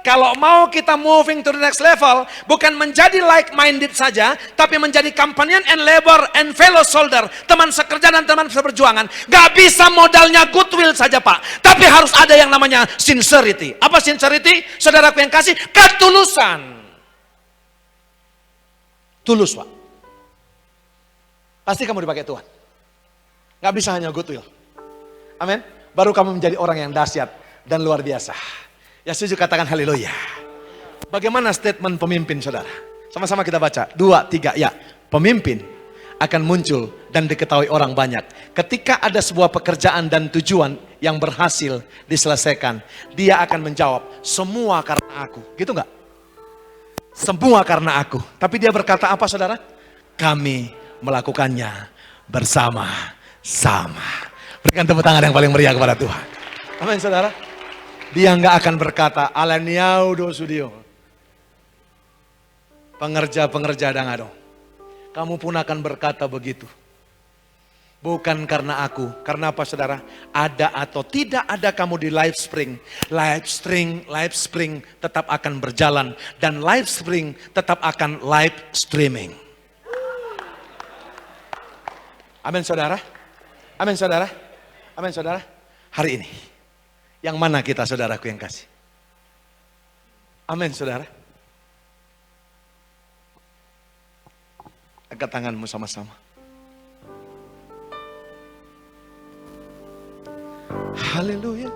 kalau mau kita moving to the next level, bukan menjadi like-minded saja, tapi menjadi companion and labor and fellow soldier, teman sekerja dan teman seperjuangan. Gak bisa modalnya goodwill saja Pak, tapi harus ada yang namanya sincerity. Apa sincerity? Saudaraku yang kasih, ketulusan. Tulus Pak. Pasti kamu dipakai Tuhan. Gak bisa hanya goodwill. Amin. Baru kamu menjadi orang yang dahsyat dan luar biasa. Ya setuju, katakan haleluya. Bagaimana statement pemimpin saudara? Sama-sama kita baca. 2, 3, ya. Pemimpin akan muncul dan diketahui orang banyak. Ketika ada sebuah pekerjaan dan tujuan yang berhasil diselesaikan, dia akan menjawab, semua karena aku. Gitu enggak? Semua karena aku. Tapi dia berkata apa saudara? Kami melakukannya bersama-sama. Berikan tepuk tangan yang paling meriah kepada Tuhan. Amin saudara. Dia nggak akan berkata, Alaniaudo Sudio. Pengerja-pengerja dangado. Kamu pun akan berkata begitu. Bukan karena aku. Karena apa saudara? Ada atau tidak ada kamu di Live Spring. Live Spring tetap akan berjalan. Dan Live Spring tetap akan live streaming. Amin saudara. Amin saudara. Amin saudara. Hari ini, yang mana kita saudaraku yang kasih? Amin saudara. Angkat tanganmu sama-sama. Haleluya.